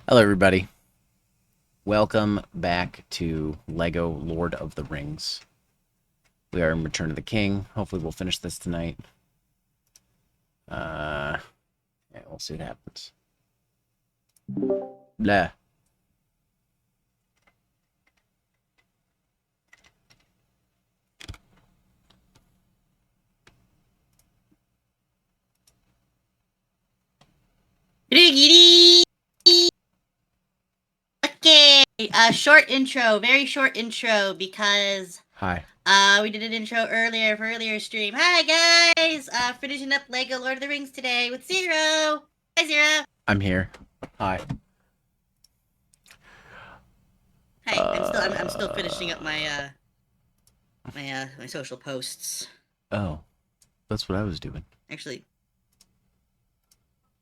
Hello, everybody. Welcome back to Lego Lord of the Rings. We are in Return of the King. Hopefully, we'll finish this tonight. Yeah, we'll see what happens. Blah. Okay, short intro, very short intro because Hi. we did an intro earlier for earlier stream. Hi guys, finishing up Lego Lord of the Rings today with Zero. Hi Zero. I'm here. Hi. Hi, I'm still finishing up my my social posts. Oh, that's what I was doing. Actually,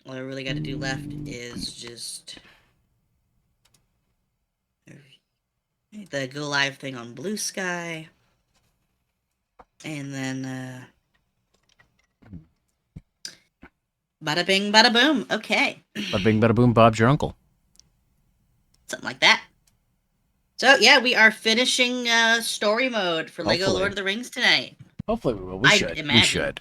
all I really got to do left is just the go live thing on Blue Sky, and then bada bing, bada boom. Okay. Bada bing, bada boom, Bob's your uncle. Something like that. So yeah, we are finishing story mode for Lego Hopefully. Lord of the Rings tonight. Hopefully, we will. We I'd should. imagine. We should.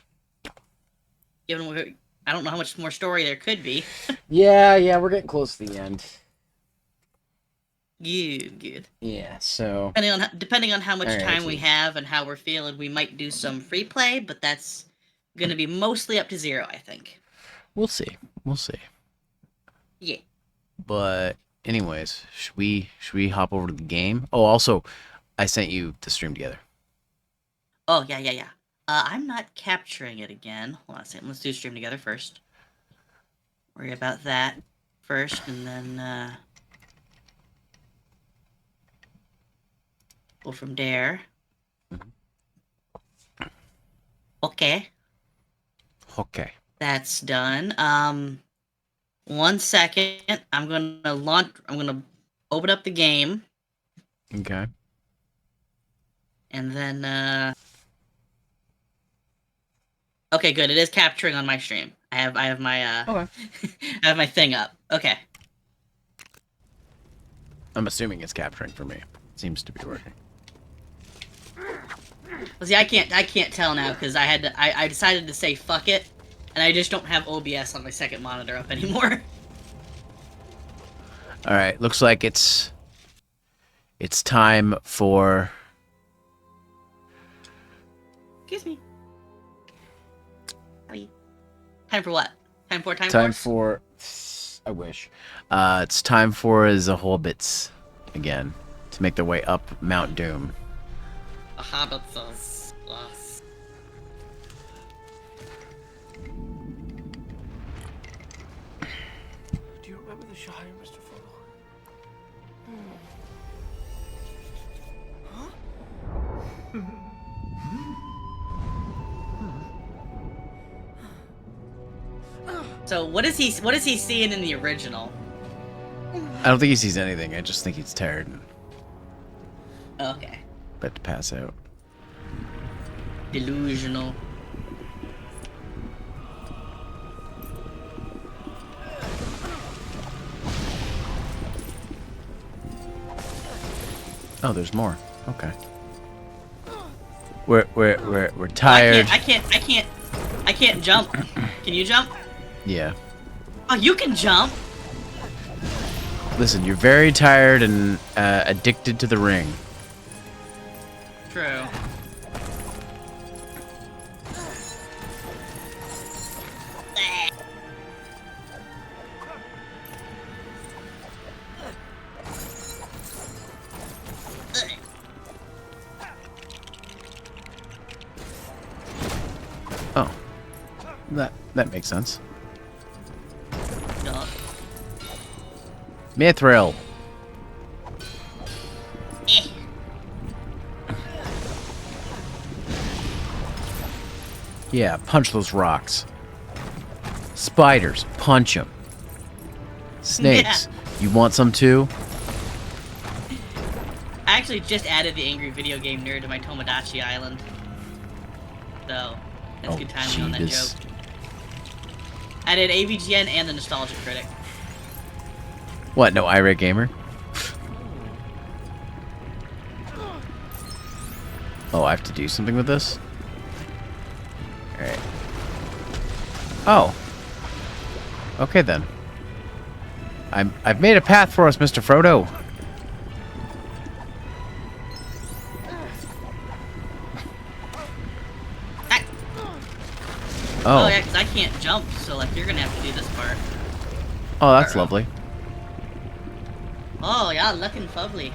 Given I don't know how much more story there could be. Yeah, we're getting close to the end. Good. Yeah, so... Depending on how much time we Alrighty. have and how we're feeling, we might do some free play, but that's gonna be mostly up to Zero, I think. We'll see. We'll see. Yeah. But anyways, should we hop over to the game? Oh, also, I sent you the stream together. Oh yeah. I'm not capturing it again. Hold on a second. Let's do stream together first. Worry about that first, and then go from there. Okay. Okay. That's done. 1 second. I'm gonna open up the game, Okay. and then okay, good. It is capturing on my stream. I have my Okay. I have my thing up. Okay. I'm assuming it's capturing for me. Seems to be working. Well, see, I can't tell now because I decided to say fuck it, and I just don't have OBS on my second monitor up anymore. All right. Looks like it's time for... Excuse me. Howdy. Time for what? Time for... I wish. It's time for the Hobbits again to make their way up Mount Doom. A hobbit says us. Do you remember the Shire, Mr. Frodo? So what is he seeing in the original? I don't think he sees anything. I just think he's tired and Okay. about to pass out. Delusional. Oh, there's more. Okay. We're tired. I can't jump. Can you jump? Yeah. Oh, you can jump. Listen, you're very tired and addicted to the ring. True. Oh. That makes sense. No. Mithril. Eh. Yeah, punch those rocks. Spiders, punch them. Snakes, you want some too? I actually just added the angry video game nerd to my Tomodachi Island. So, that's good timing on that joke. I did AVGN and the Nostalgia Critic. What? No irate gamer? Oh, I have to do something with this? Alright. Oh. Okay then. I've made a path for us, Mr. Frodo. Ah. Oh. Oh, yeah, because I can't jump, so, like, you're gonna have to do this part. Oh, that's Uh-oh. lovely. Oh, yeah, looking lovely.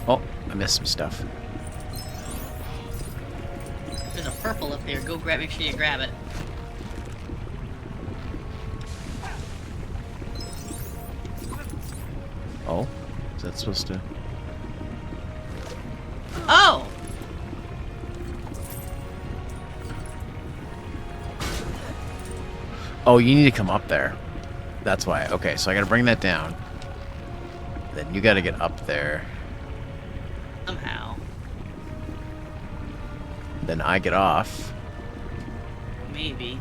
Oh, I missed some stuff. There's a purple up there. Go grab. Make sure you grab it. Oh, is that supposed to... Oh! Oh, you need to come up there. That's why. Okay, so I gotta bring that down. Then you gotta get up there. Somehow. Then I get off. Maybe.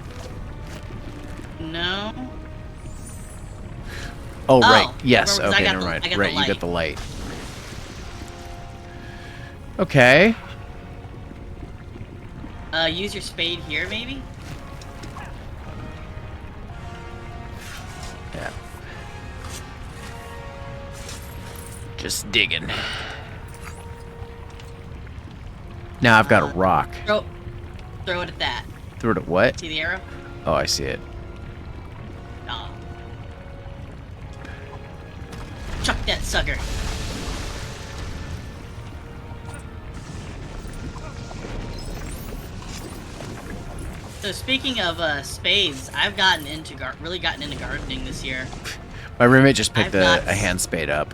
No? Oh, Oh, right. Yes, remember, 'cause I okay, got never the- mind. I got Right, the you get light. the light. Okay. Use your spade here, maybe? Yeah. Just digging. Now I've got a rock. Throw it at that. Throw it at what? See the arrow? Oh, I see it. Oh. Chuck that sucker. So speaking of spades, I've really gotten into gardening this year. My roommate just picked I've got- a hand spade up.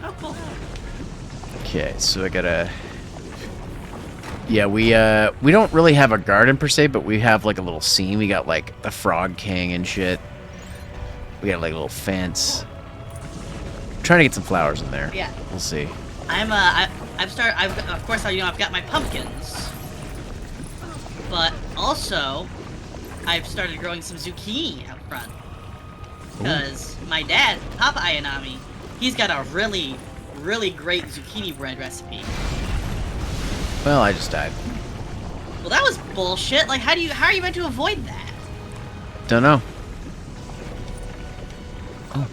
Oh, cool. Okay, so I gotta... Yeah, we don't really have a garden per se, but we have like a little scene. We got like the Frog King and shit. We got like a little fence. I'm trying to get some flowers in there. Yeah. We'll see. Of course, I've got my pumpkins. But also, I've started growing some zucchini out front. Because my dad, Papa Ayanami, he's got a really, really great zucchini bread recipe. Well, I just died. Well, that was bullshit. Like, how are you meant to avoid that? Don't know. Oh.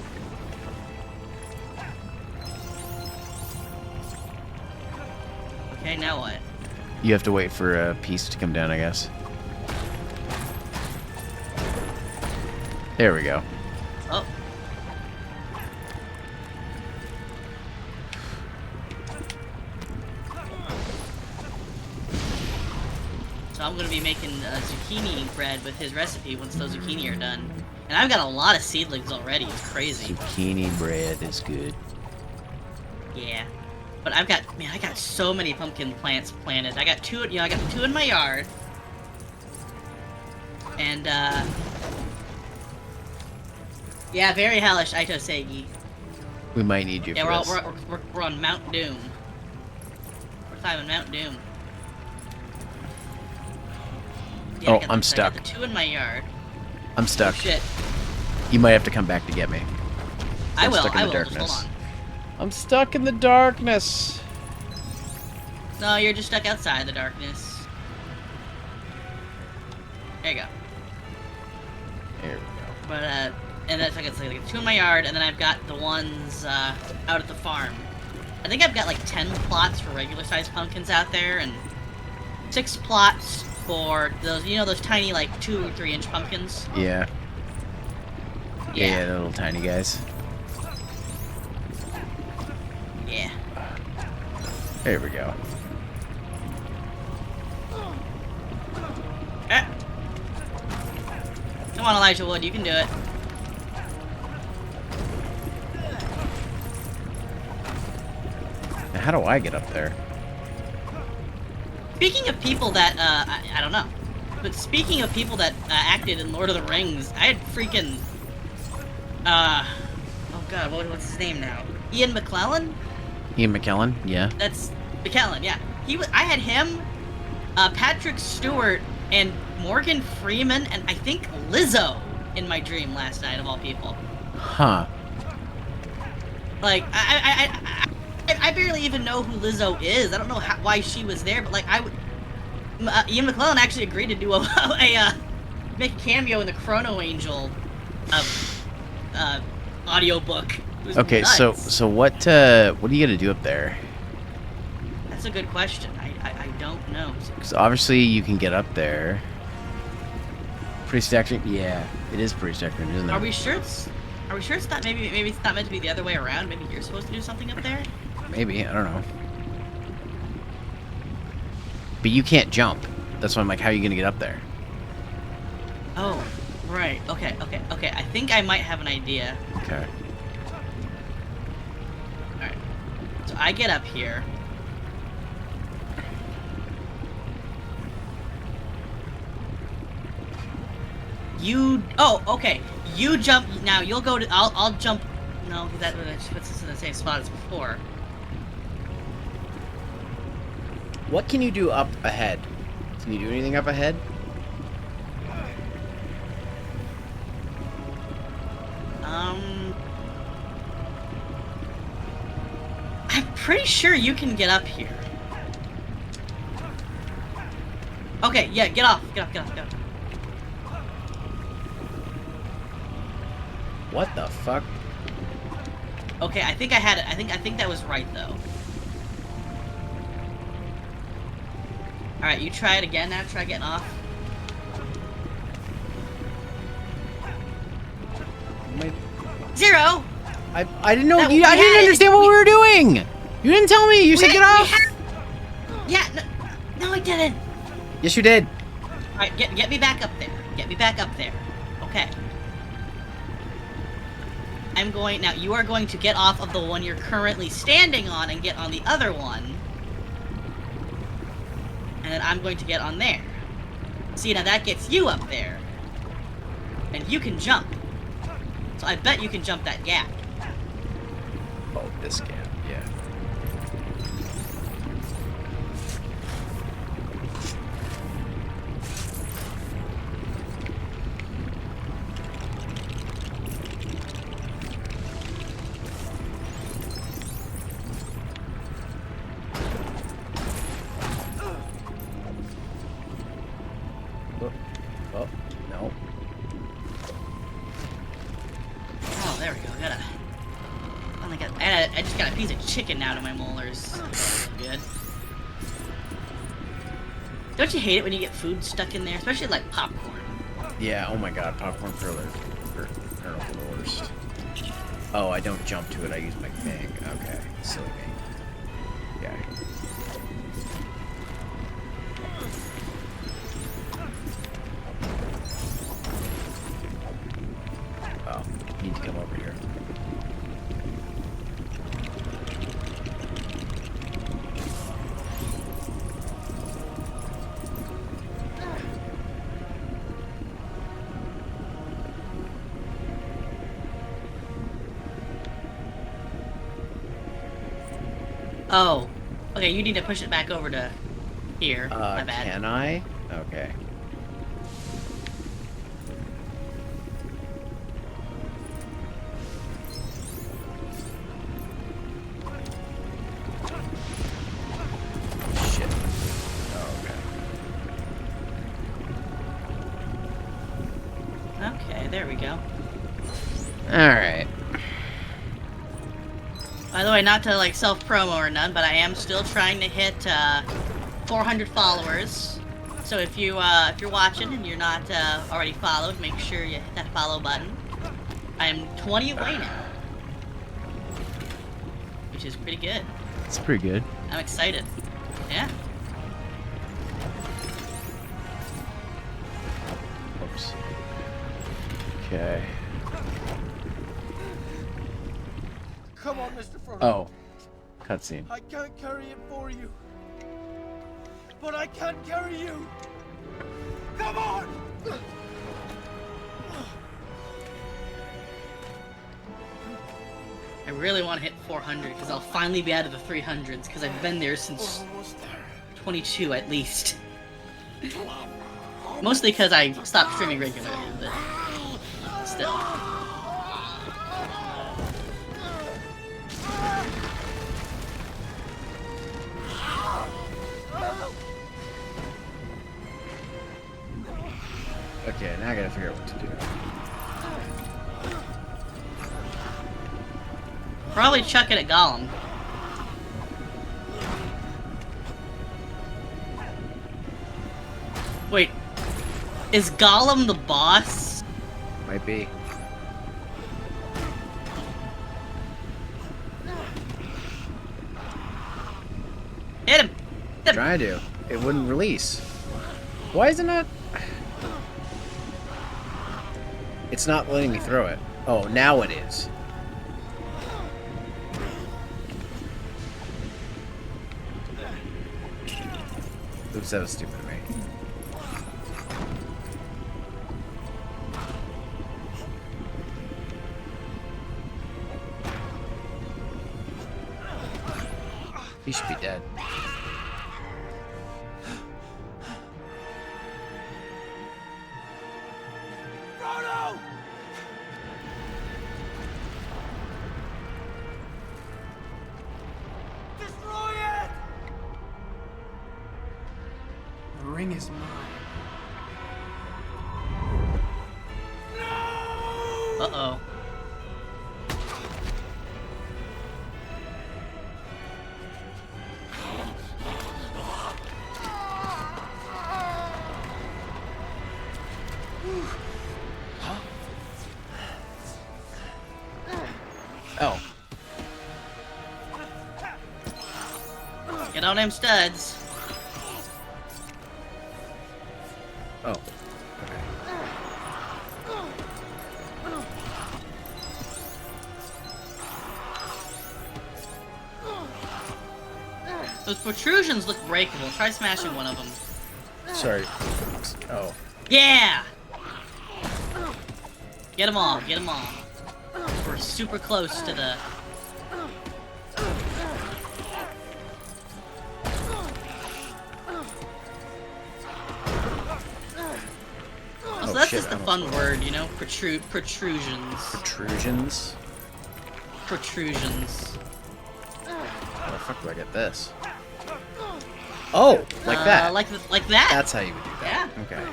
Okay, now what? You have to wait for a piece to come down, I guess. There we go. Oh. So I'm gonna be making zucchini bread with his recipe once those zucchini are done. And I've got a lot of seedlings already. It's crazy. Zucchini bread is good. Yeah. But I got so many pumpkin plants planted. I got two in my yard. And, yeah, very hellish, Aito Seigi. We might need you Yeah, for this. we're on Mount Doom. We're climbing Mount Doom. Yeah, Oh, I I'm stuck. I got the two in my yard. I'm stuck. Oh, shit. You might have to come back to get me. I will, stuck in I the will. darkness. Just hold on. I'm stuck in the darkness. No, you're just stuck outside the darkness. There you go. Here we go. But, and that's like two in my yard, and then I've got the ones, out at the farm. I think I've got like 10 plots for regular sized pumpkins out there, and 6 plots for those, those tiny, like, 2 or 3 inch pumpkins. Yeah. Yeah, the little tiny guys. Yeah. There we go. Ah. Come on, Elijah Wood, you can do it. Now, how do I get up there? Speaking of people that, I don't know. But speaking of people that acted in Lord of the Rings, I had freaking, oh god, what's his name now? Ian McClellan? Ian McKellen, yeah. That's McKellen, yeah. I had him, Patrick Stewart, and Morgan Freeman, and I think Lizzo in my dream last night, of all people. Huh. Like, I barely even know who Lizzo is. I don't know why she was there, but like, Ian McKellen actually agreed to do make a cameo in the Chrono Angel audiobook. Okay, nuts. so what are you gonna do up there? That's a good question. I don't know. Because obviously you can get up there. Pretty stacked. Yeah, it is pretty stacked, isn't it? Are we sure it's not maybe it's not meant to be the other way around? Maybe you're supposed to do something up there? Maybe, I don't know. But you can't jump. That's why I'm like, how are you gonna get up there? Oh, right. Okay. I think I might have an idea. Okay. Alright. So I get up here. Oh, okay. You jump, now you'll go to, I'll jump, no, that puts us in the same spot as before. What can you do up ahead? Can you do anything up ahead? I'm pretty sure you can get up here. Okay, yeah, get off. What the fuck? Okay, I think I had it. I think that was right though. Alright, you try it again now. Try getting off. Zero! I didn't know. That- I didn't had it. understand what we were doing. You didn't tell me. You said get off. Yeah, no, I didn't. Yes, you did. Alright, get me back up there. Get me back up there. Okay. Now you are going to get off of the one you're currently standing on and get on the other one. And then I'm going to get on there. See, now that gets you up there. And you can jump. So I bet you can jump that gap. Oh, this gap. Yeah. Oh, no. Oh, there we go. I just got a piece of chicken now to my molars. Good. Don't you hate it when you get food stuck in there? Especially like popcorn. Yeah, oh my god, popcorn thriller. They're the worst. Oh, I don't jump to it, I use my thing. Okay, silly me. Yeah. Oh, you need to come over here. Oh. Okay, you need to push it back over to here. My bad. Can I? Okay. Shit. Oh, Okay, there we go. Alright. By the way, not to like self-promo or none, but I am still trying to hit 400 followers. So if you're watching and you're not already followed, make sure you hit that follow button. I am 20 away now, which is pretty good. It's pretty good. I'm excited. Yeah. Oops. Okay. Come on, Mr. Frodo. Oh. Cutscene. I can't carry it for you. But I can carry you. Come on! I really want to hit 400 because I'll finally be out of the 300s because I've been there since 22 at least. Mostly because I stopped streaming regularly, but still. Okay, now I gotta figure out what to do. Probably chuck it at Gollum. Wait, is Gollum the boss? Might be. Hit him! Hit him! Trying to. It wouldn't release. Why is it not? It's not letting me throw it. Oh, now it is. Oops, that was stupid of me. He should be dead. Frodo! Destroy it! The ring is mine. No! Uh-oh. Oh. Get on them studs. Oh. Those protrusions look breakable. Try smashing one of them. Sorry. Oh. Yeah! Get them all. Get them all. We're super close to the... Also, that's shit, just the I fun almost word, you know? Protrusions. Protrusions? Protrusions. How the fuck do I get this? Oh! Like that. Like that. That's how you would do that. Yeah. Okay.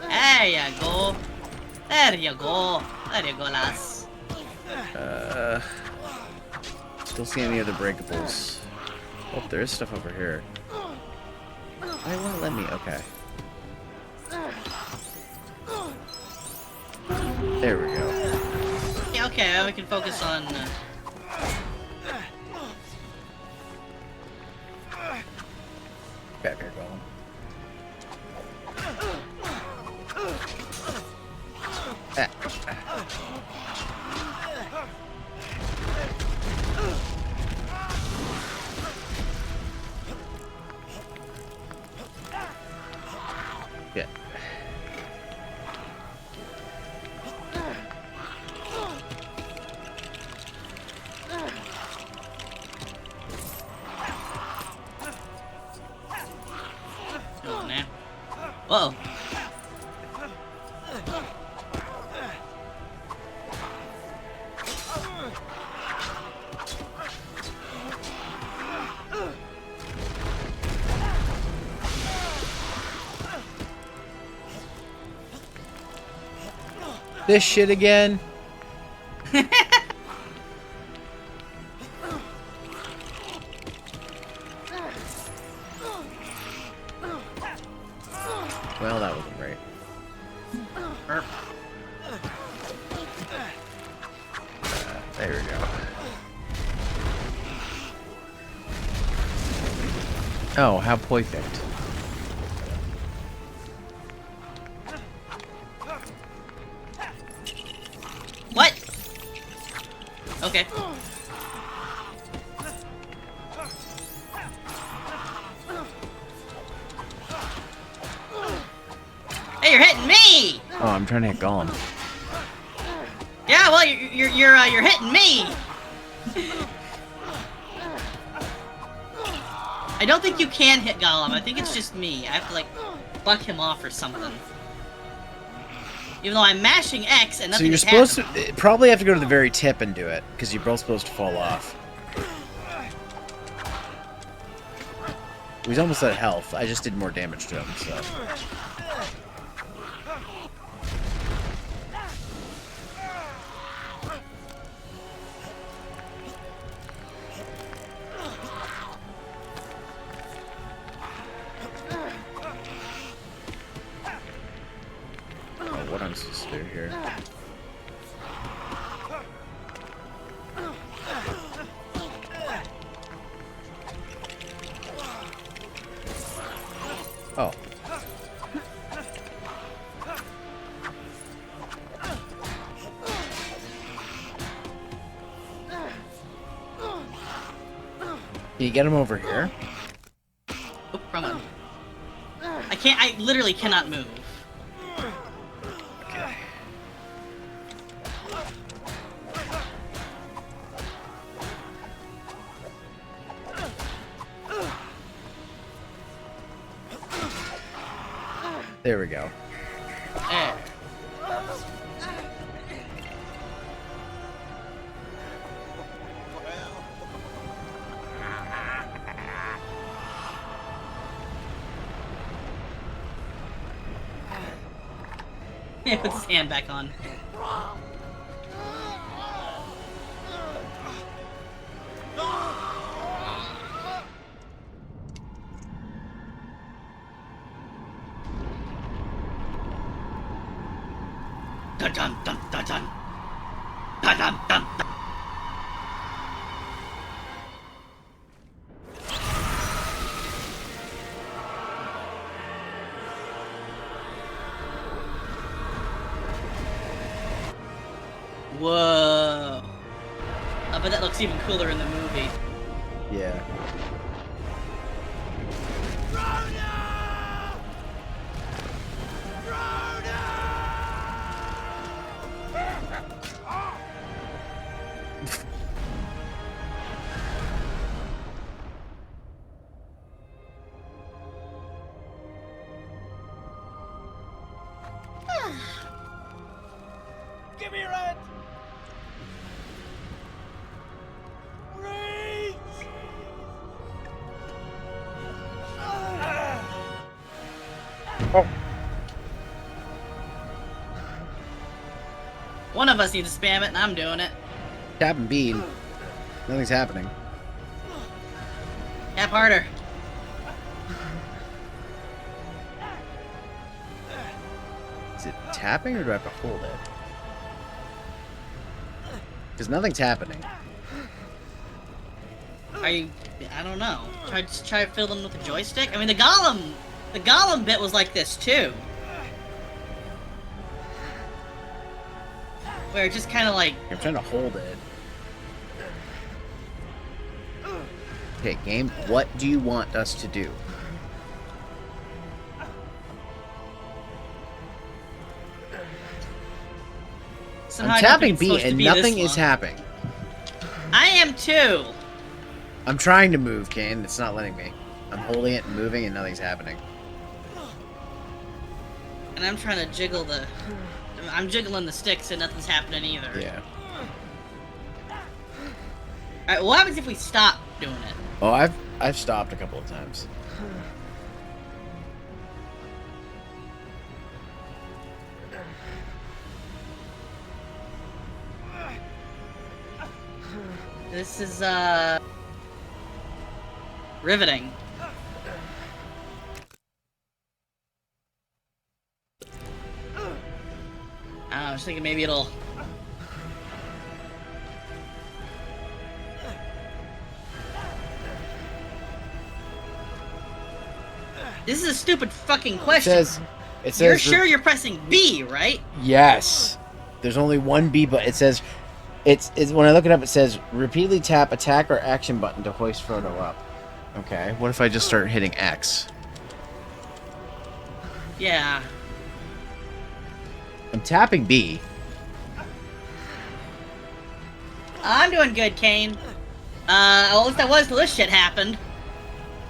There you go. There you go. There you go, lass. Still see any other breakables. Oh, there is stuff over here. Why won't it let me? Okay. There we go. Yeah, okay, we can focus on... Back here, Gollum. Yeah. Oh, man. Whoa. This shit again? Well, that wasn't great. Burp. There we go. Oh, how perfect. What? Okay. Hey, you're hitting me! Oh, I'm trying to hit Gollum. Yeah, well, you're hitting me! I don't think you can hit Gollum. I think it's just me. I have to, like, buck him off or something. Even though I'm mashing X and So nothing you're is supposed happening. to probably have to go to the very tip and do it, because you're both supposed to fall off. He's almost at health. I just did more damage to him, so. Oh, what I'm supposed to do here? Oh. Can you get him over here? Oh, wrong one. I can't. I literally cannot move. Okay. There we go. There. Yeah, put his hand back on. Dun dun dun dun dun. Dun dun dun dun. Whoa. But that looks even cooler in the movie. Yeah. Give me your hand! Reach! Oh. One of us needs to spam it, and I'm doing it. Tap and B. Nothing's happening. Tap harder. Is it tapping or do I have to hold it? Because nothing's happening. Are you? I don't know. Just try to fill them with a joystick. I mean, the Gollum bit was like this too, where it just kind of like. I'm trying to hold it. Okay, game, what do you want us to do? Somehow I'm I don't tapping think it's B supposed to and be nothing this is long. happening. I am too. I'm trying to move, Kane. It's not letting me. I'm holding it and moving and nothing's happening. And I'm trying to jiggle the. I'm jiggling the sticks and nothing's happening either. Yeah. Alright, what happens if we stop doing it? Oh, I've stopped a couple of times. This is, riveting. I was thinking maybe it'll... This is a stupid fucking question. It says You're sure you're pressing B, right? Yes. There's only one B, but it says it's when I look it up, it says repeatedly tap attack or action button to hoist Frodo up. Okay. What if I just start hitting X? Yeah. I'm tapping B. I'm doing good, Kane. Well, at least I was till this shit happened.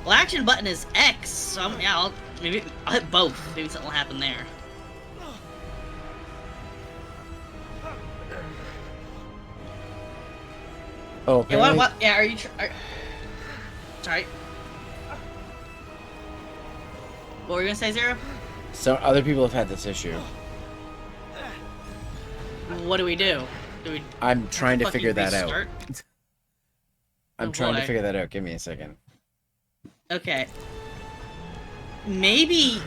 Well, action button is X, so yeah, maybe I'll hit both. Maybe something will happen there. Oh, Yeah, what? Yeah, are you? Sorry. What were you gonna say, Zero? So other people have had this issue. What do we do? I'm trying to figure that restart? out. I'm Oh, trying to boy. figure that out. Give me a second. Okay. Maybe.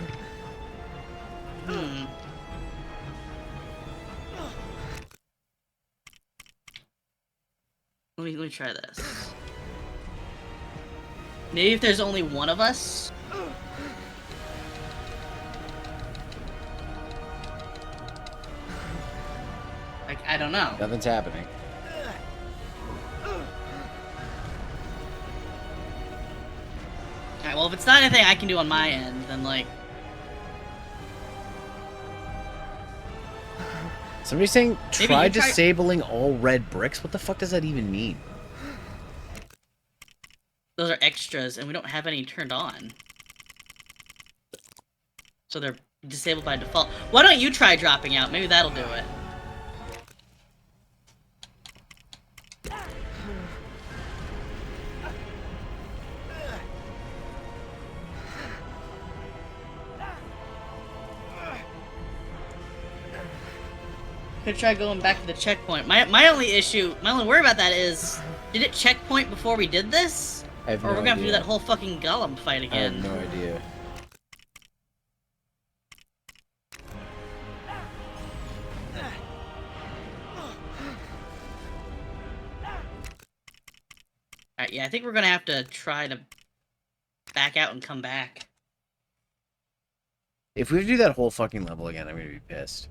Let me try this. Maybe if there's only one of us. Like, I don't know. Nothing's happening. Alright, well, if it's not anything I can do on my end, then, like... Somebody's saying, Maybe try you try- disabling all red bricks? What the fuck does that even mean? Those are extras, and we don't have any turned on. So they're disabled by default. Why don't you try dropping out? Maybe that'll do it. Could try going back to the checkpoint. My only issue, my only worry about that is, did it checkpoint before we did this? I have Or no we're gonna have to do idea. that whole fucking golem fight I again. have no idea. Alright, yeah, I think we're gonna have to try to back out and come back. If we do that whole fucking level again, I'm gonna be pissed.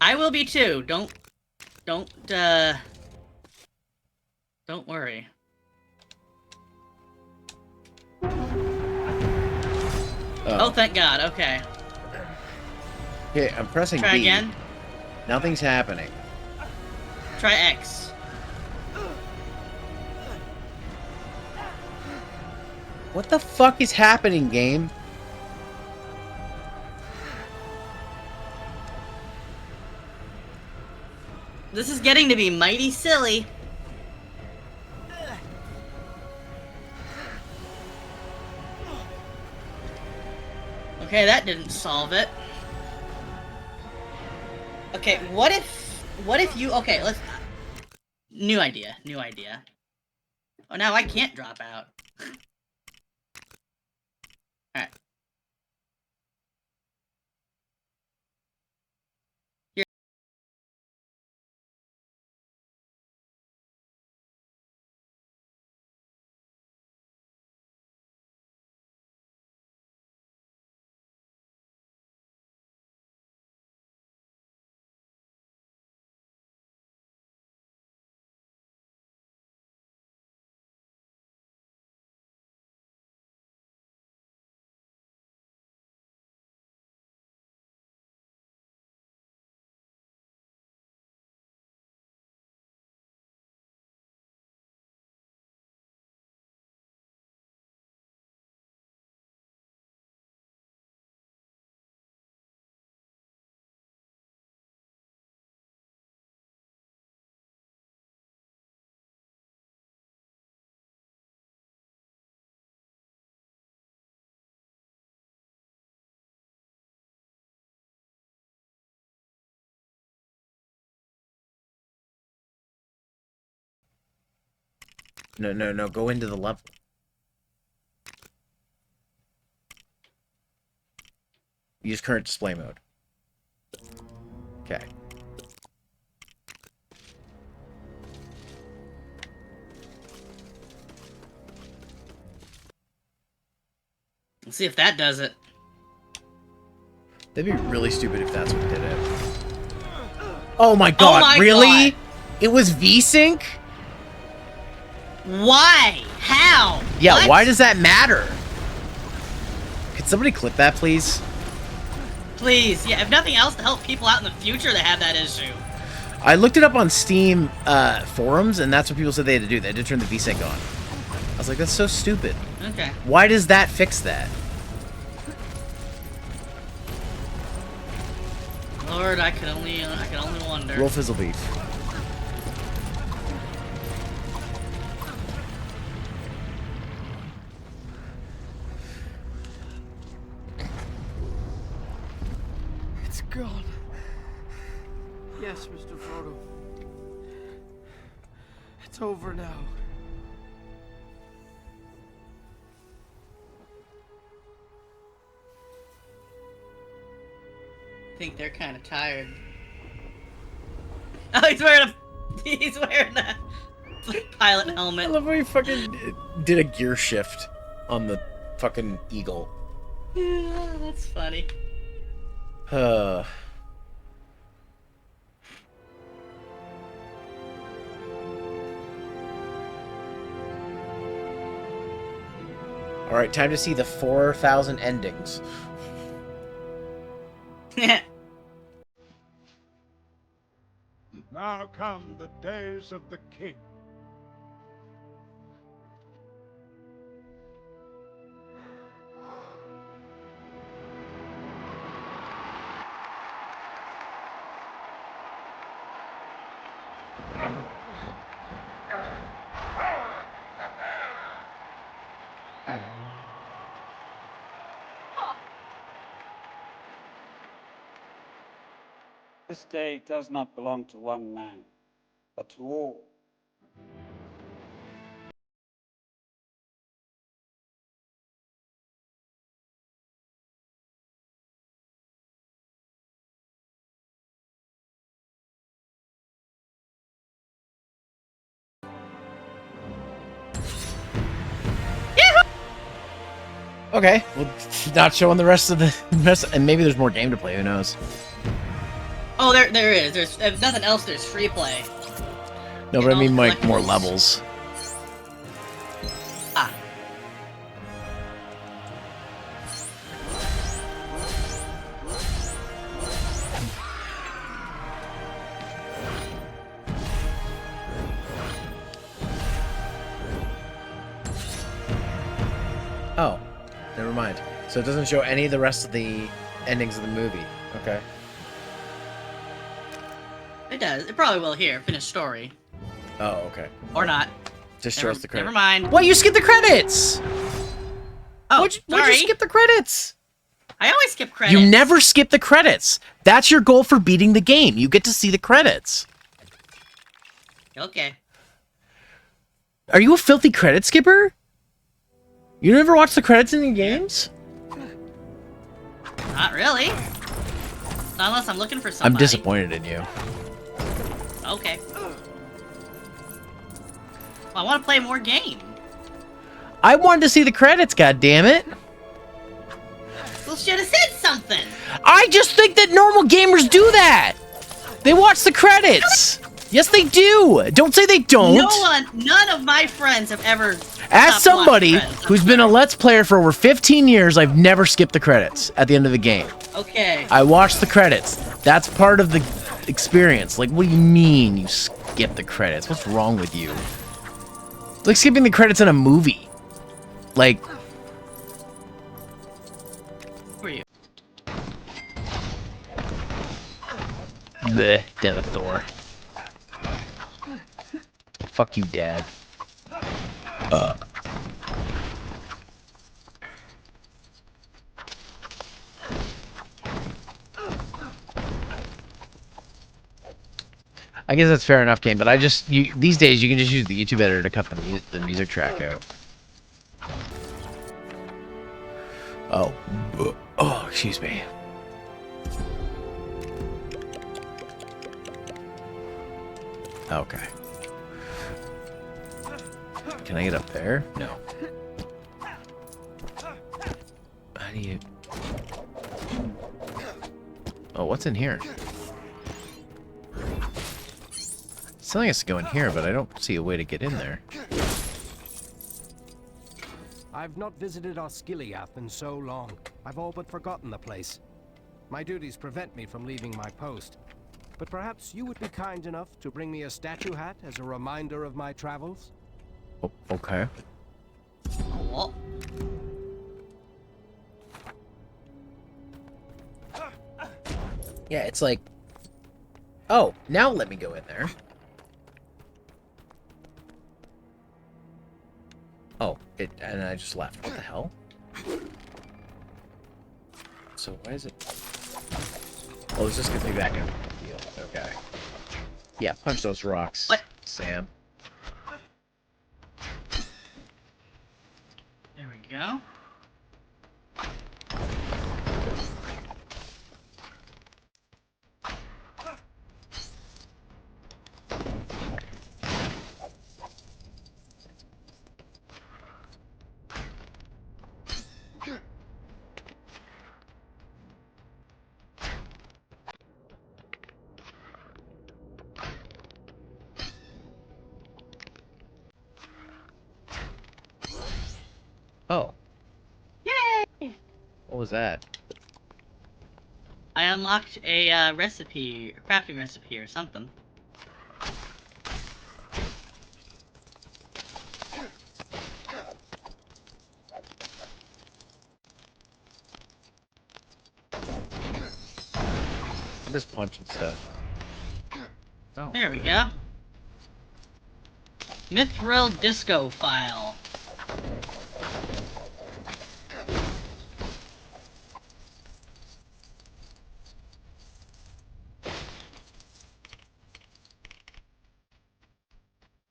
I will be too. Don't worry. Oh, thank God. Okay. Okay, I'm pressing Try B. again. Nothing's happening. Try X. What the fuck is happening, game? This is getting to be mighty silly. Okay, that didn't solve it. Okay, what if you, okay, let's, new idea. Oh, now I can't drop out. Alright. No, go into the level. Use current display mode. Okay. Let's see if that does it. That'd be really stupid if that's what did it. Oh my god, my really? God. It was VSync? Why? How? Yeah, What? why does that matter? Could somebody clip that, please? Please, yeah, if nothing else to help people out in the future that have that issue. I looked it up on Steam forums, and that's what people said they had to do. They had to turn the VSync on. I was like, that's so stupid. Okay. Why does that fix that? Lord, I can only wonder. Roll fizzle beef. It's gone. Yes, Mr. Frodo. It's over now. I think they're kind of tired. Oh, he's wearing a pilot I helmet. love how he fucking did a gear shift on the fucking eagle. Yeah, that's funny. Alright, time to see the 4,000 endings. Now come the days of the king. This day does not belong to one man, but to all. Okay, well, not showing the rest of the and maybe there's more game to play. Who knows? Oh, there is. There's if nothing else. There's free play. No, And but I all mean the like more collectibles. levels. Ah. Oh, never mind. So it doesn't show any of the rest of the endings of the movie. Okay. It does. It probably will here. Finish story. Oh, okay. Or not. Just show us the credits. Never mind. What? You skipped the credits! Oh, Why'd sorry. you skip the credits? I always skip credits. You never skip the credits. That's your goal for beating the game. You get to see the credits. Okay. Are you a filthy credit skipper? You never watch the credits in the games? Not really. Not unless I'm looking for somebody. I'm disappointed in you. Okay. Well, I want to play more game. I wanted to see the credits, goddammit. Well, should have said something. I just think that normal gamers do that. They watch the credits. Yes, they do. Don't say they don't. None of my friends have ever. As stopped watching somebody credits. who's been a Let's Player for over 15 years, I've never skipped the credits at the end of the game. Okay. I watch the credits. That's part of the experience. Like, what do you mean you skip the credits? What's wrong with you? It's like skipping the credits in a movie. Like, Who are you? bleh, Denethor. Fuck you, Dad. I guess that's fair enough, game. But I just these days you can just use the YouTube editor to cut the music track out. Oh, oh, excuse me. Okay. Can I get up there? No. How do you... Oh, what's in here? It's telling us to go in here, but I don't see a way to get in there. I've not visited Osgiliath in so long. I've all but forgotten the place. My duties prevent me from leaving my post. but perhaps you would be kind enough to bring me a statue hat as a reminder of my travels? Oh, okay. What? Yeah, it's like... Oh, now let me go in there. Oh, and I just left. What the hell? So why is it... Oh, this just gets me back in the field. Okay. Yeah, punch those rocks, What? Sam. There we go. Oh, Yay! what was that? I unlocked a recipe, a crafting recipe or something. I'm just punching stuff. Oh. There we go. Mithril Disco file.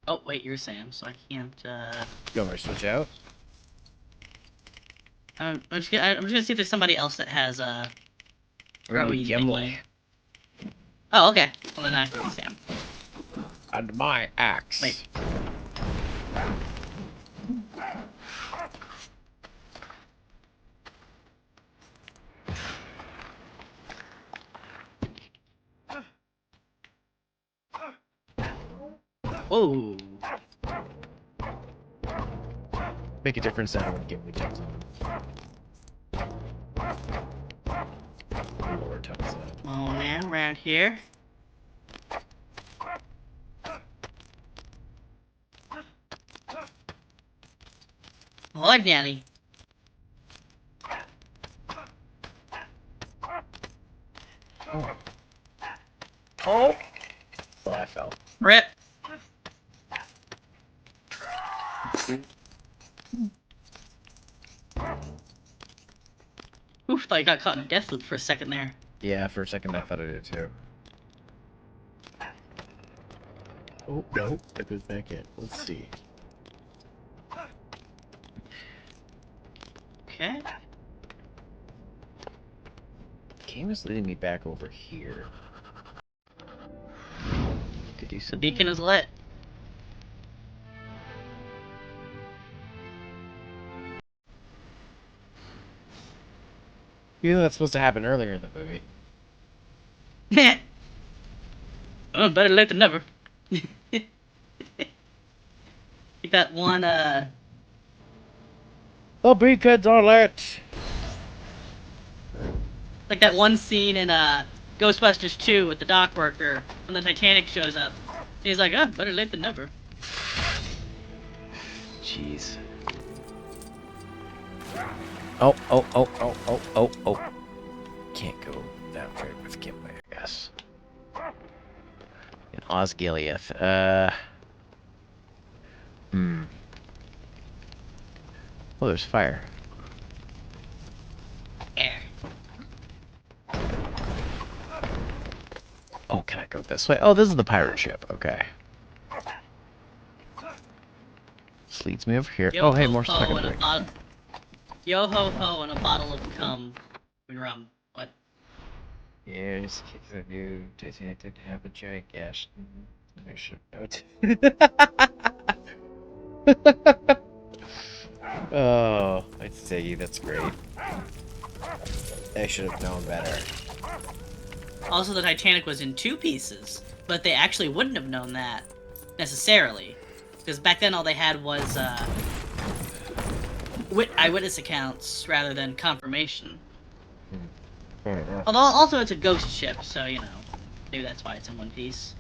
Oh, wait, you're Sam, so I can't, You want me to switch out? I'm just gonna see if there's somebody else that has, We're throw gonna be easy Gimli. thingy. Oh, okay. Well, then I can be Sam. And my axe. Wait. Whoa. Make a difference now when Gimli jumps on. Lower toes up. Oh, man, around here. Oh, Nanny. Oh. Oh! Oh, I fell. Rip. Oof, thought you got caught in death loop for a second there. Yeah, for a second I thought I did too. Oh, no. It goes back in. Let's see. Okay. Game is leading me back over here. To do The some... beacon is lit. You know that's supposed to happen earlier in the movie. Oh, better late than never. Like that one, The beacons are lit! like that one scene in, Ghostbusters 2 with the dock worker when the Titanic shows up. He's like, oh, better late than never. Jeez. Oh, oh, oh, oh, oh, oh, oh. Can't go that way with Gimli, I guess. In Osgiliath. Oh, there's fire. Air. Oh, can I go this way? Oh, this is the pirate ship. Okay. This leads me over here. Yo Oh, hey, ho more ho second and a drink. bottle. Yo ho ho and a bottle of cum. Rum. What? Yes, kids I knew Titanic didn't have a giant gas. I should note. Oh, I see. That's great. I should have known better. Also, the Titanic was in 2 pieces, but they actually wouldn't have known that, necessarily. Because back then all they had was, eyewitness accounts rather than confirmation. Fair enough. Although, also it's a ghost ship, so, you know. Maybe that's why it's in one piece.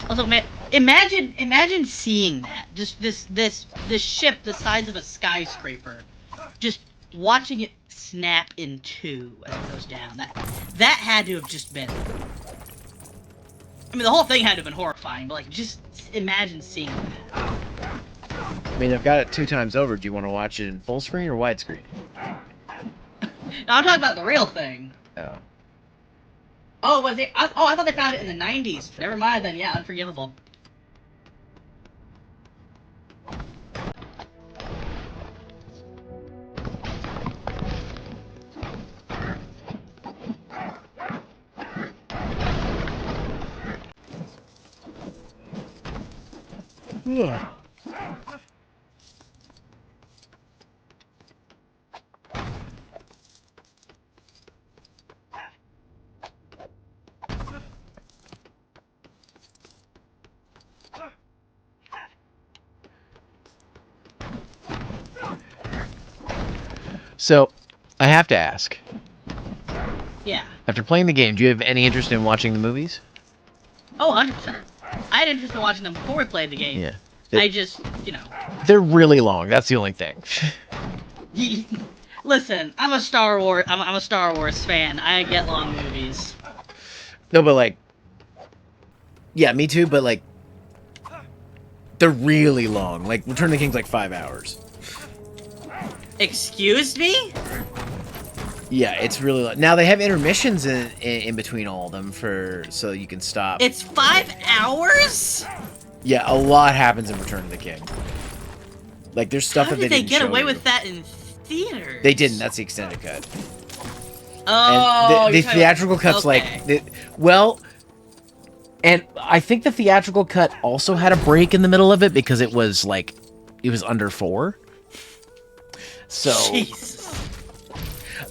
Also, man, imagine seeing that. Just this ship the size of a skyscraper, just watching it snap in two as it goes down. That had to have just been. I mean, the whole thing had to have been horrifying, but like, just imagine seeing that. I mean, I've got it 2 times over. Do you want to watch it in full screen or widescreen? Now, I'm talking about the real thing. Oh. Oh, was it? I thought they found it in the 90s. Never mind then. Yeah, unforgivable. Yeah. So, I have to ask. Yeah. After playing the game, do you have any interest in watching the movies? Oh, 100%. I had interest in watching them before we played the game. Yeah. I just, They're really long. That's the only thing. Listen, I'm a Star Wars fan. I get long movies. No, but like, yeah, me too. But like, they're really long. Like, Return of the King's like 5 hours. Excuse me? Yeah, it's really long. Now they have intermissions in between all of them so you can stop. It's 5 hours? Yeah, a lot happens in Return of the King. Like, there's stuff How that did they they didn't get show away you. with that in theaters? They didn't. That's the extended cut. Oh, And the you're talking theatrical about- cut's okay. and I think the theatrical cut also had a break in the middle of it because it was under 4. So, Jesus.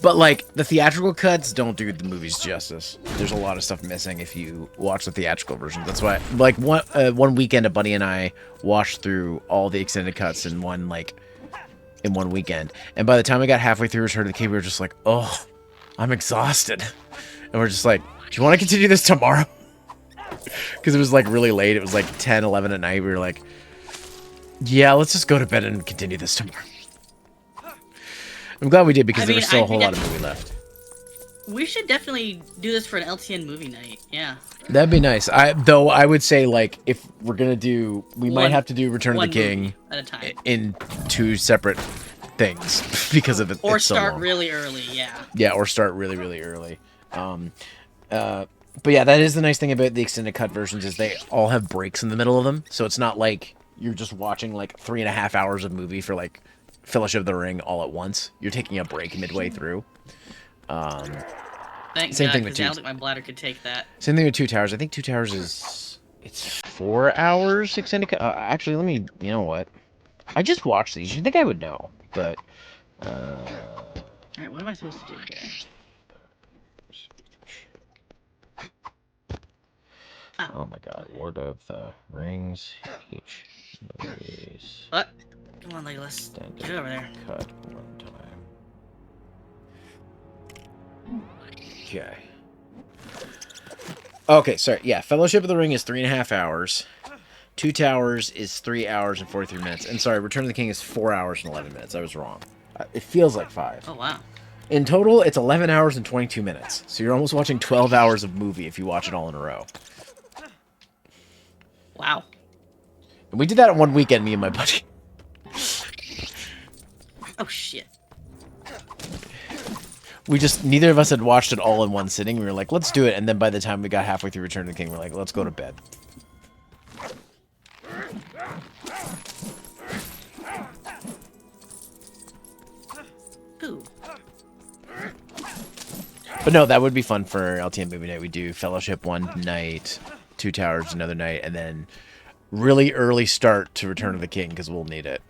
but like the theatrical cuts don't do the movies justice. There's a lot of stuff missing if you watch the theatrical version. That's why, like one weekend, a buddy and I watched through all the extended cuts in one weekend. And by the time we got halfway through Return of the King, we were just like, oh, I'm exhausted. And we're just like, do you want to continue this tomorrow? Because it was like really late. It was like 10, 11 at night. We were like, yeah, let's just go to bed and continue this tomorrow. I'm glad we did because there was still a whole lot of movie left. We should definitely do this for an LTN movie night. Yeah. That'd be nice. Though I would say, like, if we're gonna do, we might have to do Return of the King at a time, in 2 separate things because of it. or it's so start long. really early. Yeah. Yeah, or start really, really early. But yeah, that is the nice thing about the extended cut versions is they all have breaks in the middle of them, so it's not like you're just watching like 3.5 hours of movie for like Fellowship of the Ring all at once. You're taking a break midway through. Thank Same God, thing with 'cause I don't Two- think my bladder could take that. Same thing with Two Towers. I think Two Towers it's 4 hours extended cut. Actually, you know what? I just watched these. You'd think I would know, but Alright, what am I supposed to do here? oh my God, Lord of the Rings H movies. What? Come on, Legolas. Extended Get over there. cut one time. Okay. Okay, sorry. Yeah, Fellowship of the Ring is 3.5 hours. Two Towers is 3 hours and 43 minutes. And sorry, Return of the King is 4 hours and 11 minutes. I was wrong. It feels like 5. Oh, wow. In total, it's 11 hours and 22 minutes. So you're almost watching 12 hours of movie if you watch it all in a row. Wow. And we did that in one weekend, me and my buddy. Oh, shit. Neither of us had watched it all in one sitting. We were like, let's do it. And then by the time we got halfway through Return of the King, we're like, let's go to bed. Ooh. But no, that would be fun for LTM movie night. We do Fellowship one night, Two Towers another night, and then really early start to Return of the King because we'll need it.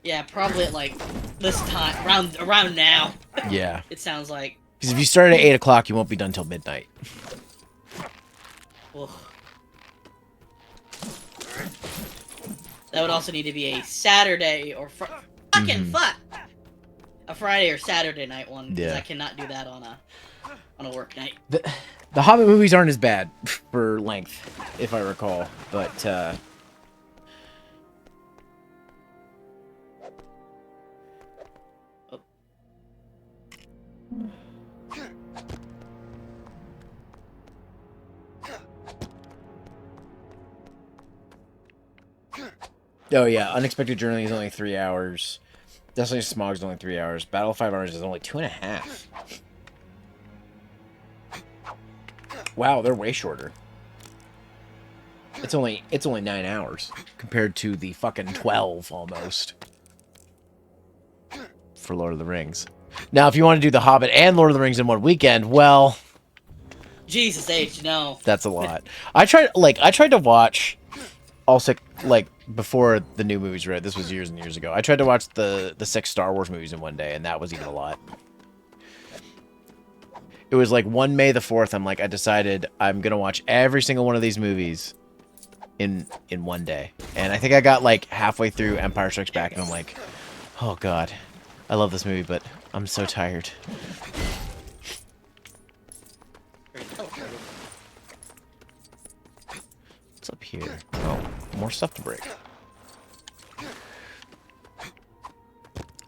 Yeah, probably at, like, this time. Around now. Yeah. It sounds like. Because if you start at 8 o'clock, you won't be done till midnight. Ugh. That would also need to be a Saturday or fucking fuck. A Friday or Saturday night one, because Yeah. I cannot do that on a work night. The Hobbit movies aren't as bad for length, if I recall, but Oh. oh yeah, Unexpected Journey is only 3 hours. Destiny Smog is only 3 hours. Battle of 5 Hours is only 2.5. Wow, they're way shorter. It's only 9 hours compared to the fucking 12 almost for Lord of the Rings. Now, if you want to do The Hobbit and Lord of the Rings in one weekend, well, Jesus H, no. that's a lot. I tried to watch all six, like, before the new movies were out. This was years and years ago. I tried to watch the 6 Star Wars movies in one day, and that was even a lot. It was like one May the 4th. I'm like, I decided I'm gonna watch every single one of these movies in one day, and I think I got like halfway through Empire Strikes Back, and I'm like, oh god, I love this movie, but I'm so tired. What's up here? Oh, more stuff to break.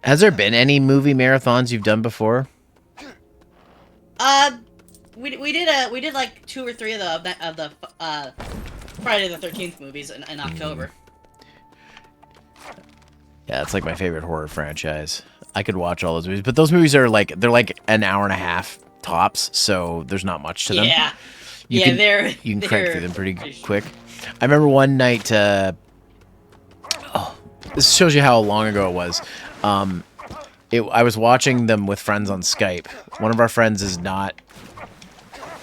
Has there been any movie marathons you've done before? We did like 2 or 3 of the Friday the 13th movies in October. Yeah, it's like my favorite horror franchise. I could watch all those movies, but those movies are like, they're like an hour and a half tops, so there's not much to them. Yeah. You can crank through them pretty quick. I remember one night, oh, this shows you how long ago it was. I was watching them with friends on Skype. One of our friends is not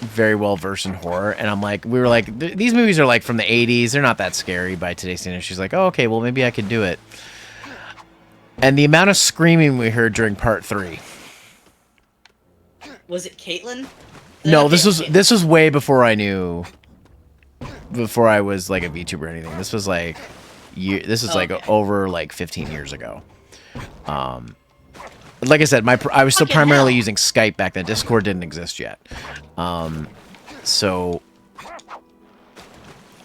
very well versed in horror, and we were like, these movies are like from the 80s. They're not that scary by today's standards. She's like, oh, okay, well maybe I could do it. And the amount of screaming we heard during part 3. Was it Caitlin? No, this was way before I knew. Before I was like a VTuber or anything. This was like over like 15 years ago. Like I said, I was still primarily using Skype back then. Discord didn't exist yet. So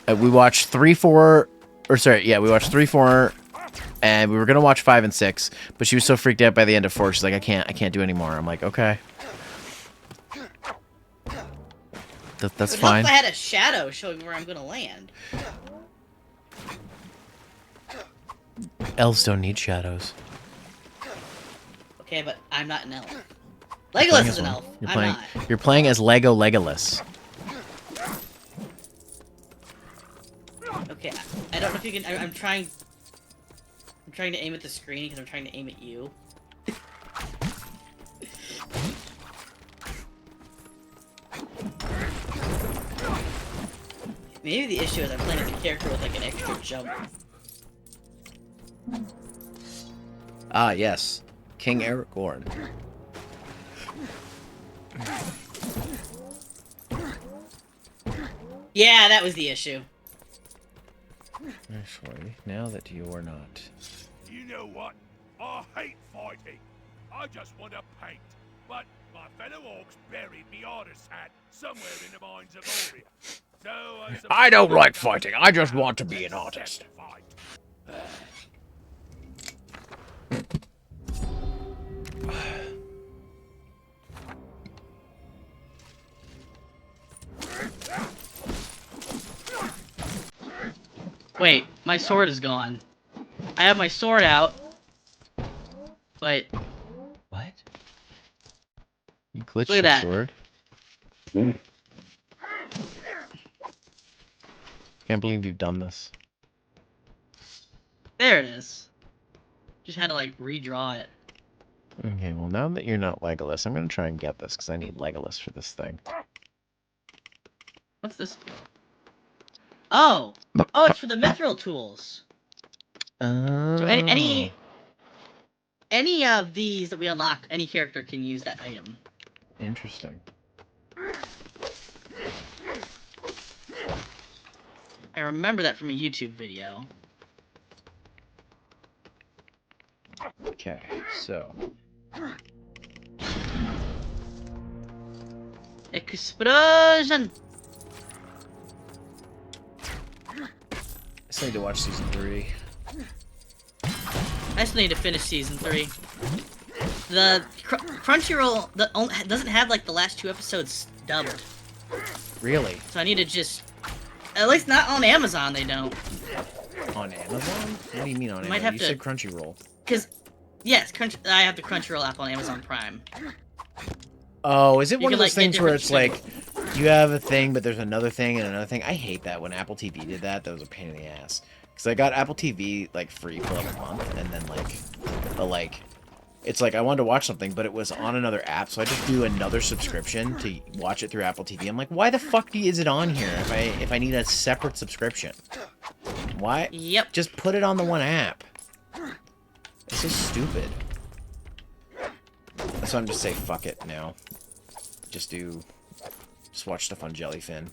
we watched 3, 4, we watched 3, 4, and we were gonna watch 5 and 6, but she was so freaked out by the end of 4. She's like, I can't do anymore. I'm like, okay. That's fine. If I had a shadow showing where I'm gonna land. Elves don't need shadows. Okay, but I'm not an elf. Legolas is an elf. You're playing as Lego Legolas. Okay, I don't know if you can. I'm trying to aim at the screen because I'm trying to aim at you. Maybe the issue is I'm playing as a character with like an extra jump. Ah, yes. King Aragorn. Yeah, that was the issue. Actually, now that you are not. You know what? I hate fighting. I just want to paint. But my fellow orcs buried me artist hat somewhere in the mines of Moria. So I don't like fighting. I just want to be an artist. Wait, my sword is gone. I have my sword out. But What? You glitched Look at your that. sword? Can't believe you've done this. there it is. Just had to like redraw it. Okay, well now that you're not Legolas, I'm gonna try and get this because I need Legolas for this thing. What's this? Oh! Oh, it's for the mithril tools. So any of these that we unlock, any character can use that item. Interesting. I remember that from a YouTube video. Okay, so Explosion! I still need to watch season 3. I still need to finish season 3. The Crunchyroll doesn't have like the last 2 episodes dubbed, Really? so I need to just, at least not on Amazon. They don't. On Amazon? What do you mean on might Amazon? have You to- said Crunchyroll. Cause, yes, I have the Crunchyroll app on Amazon Prime. Oh, is it You one can, of those like, get things where different it's like you have a thing, but there's another thing and another thing? I hate that when Apple TV did that. That was a pain in the ass. Because I got Apple TV like free for like a month, and then it's like I wanted to watch something, but it was on another app, so I just do another subscription to watch it through Apple TV. I'm like, why the fuck is it on here if I need a separate subscription? Why? Yep. Just put it on the one app. It's so stupid. So I'm just say fuck it now. Just watch stuff on Jellyfin.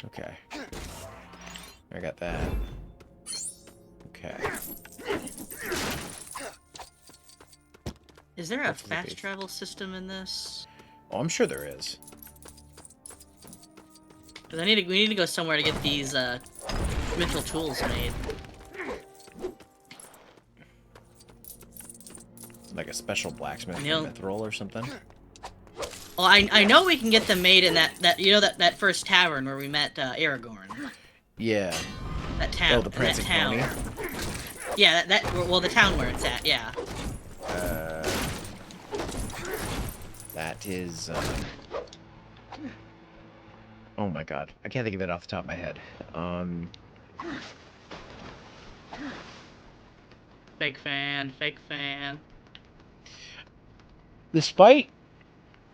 Okay. I got that. Okay. Is there a Hopefully fast they- travel system in this? Oh, I'm sure there is. Cause we need to go somewhere to get these mental tools made. Like a special blacksmith Neil- mithril or something. Well, I know we can get them made in that first tavern where we met Aragorn. Yeah. That town. Oh, the that prancing town. pony. Yeah, well, the town where it's at. Yeah. That is. Oh my god, I can't think of it off the top of my head. Fake fan. Fake fan. Despite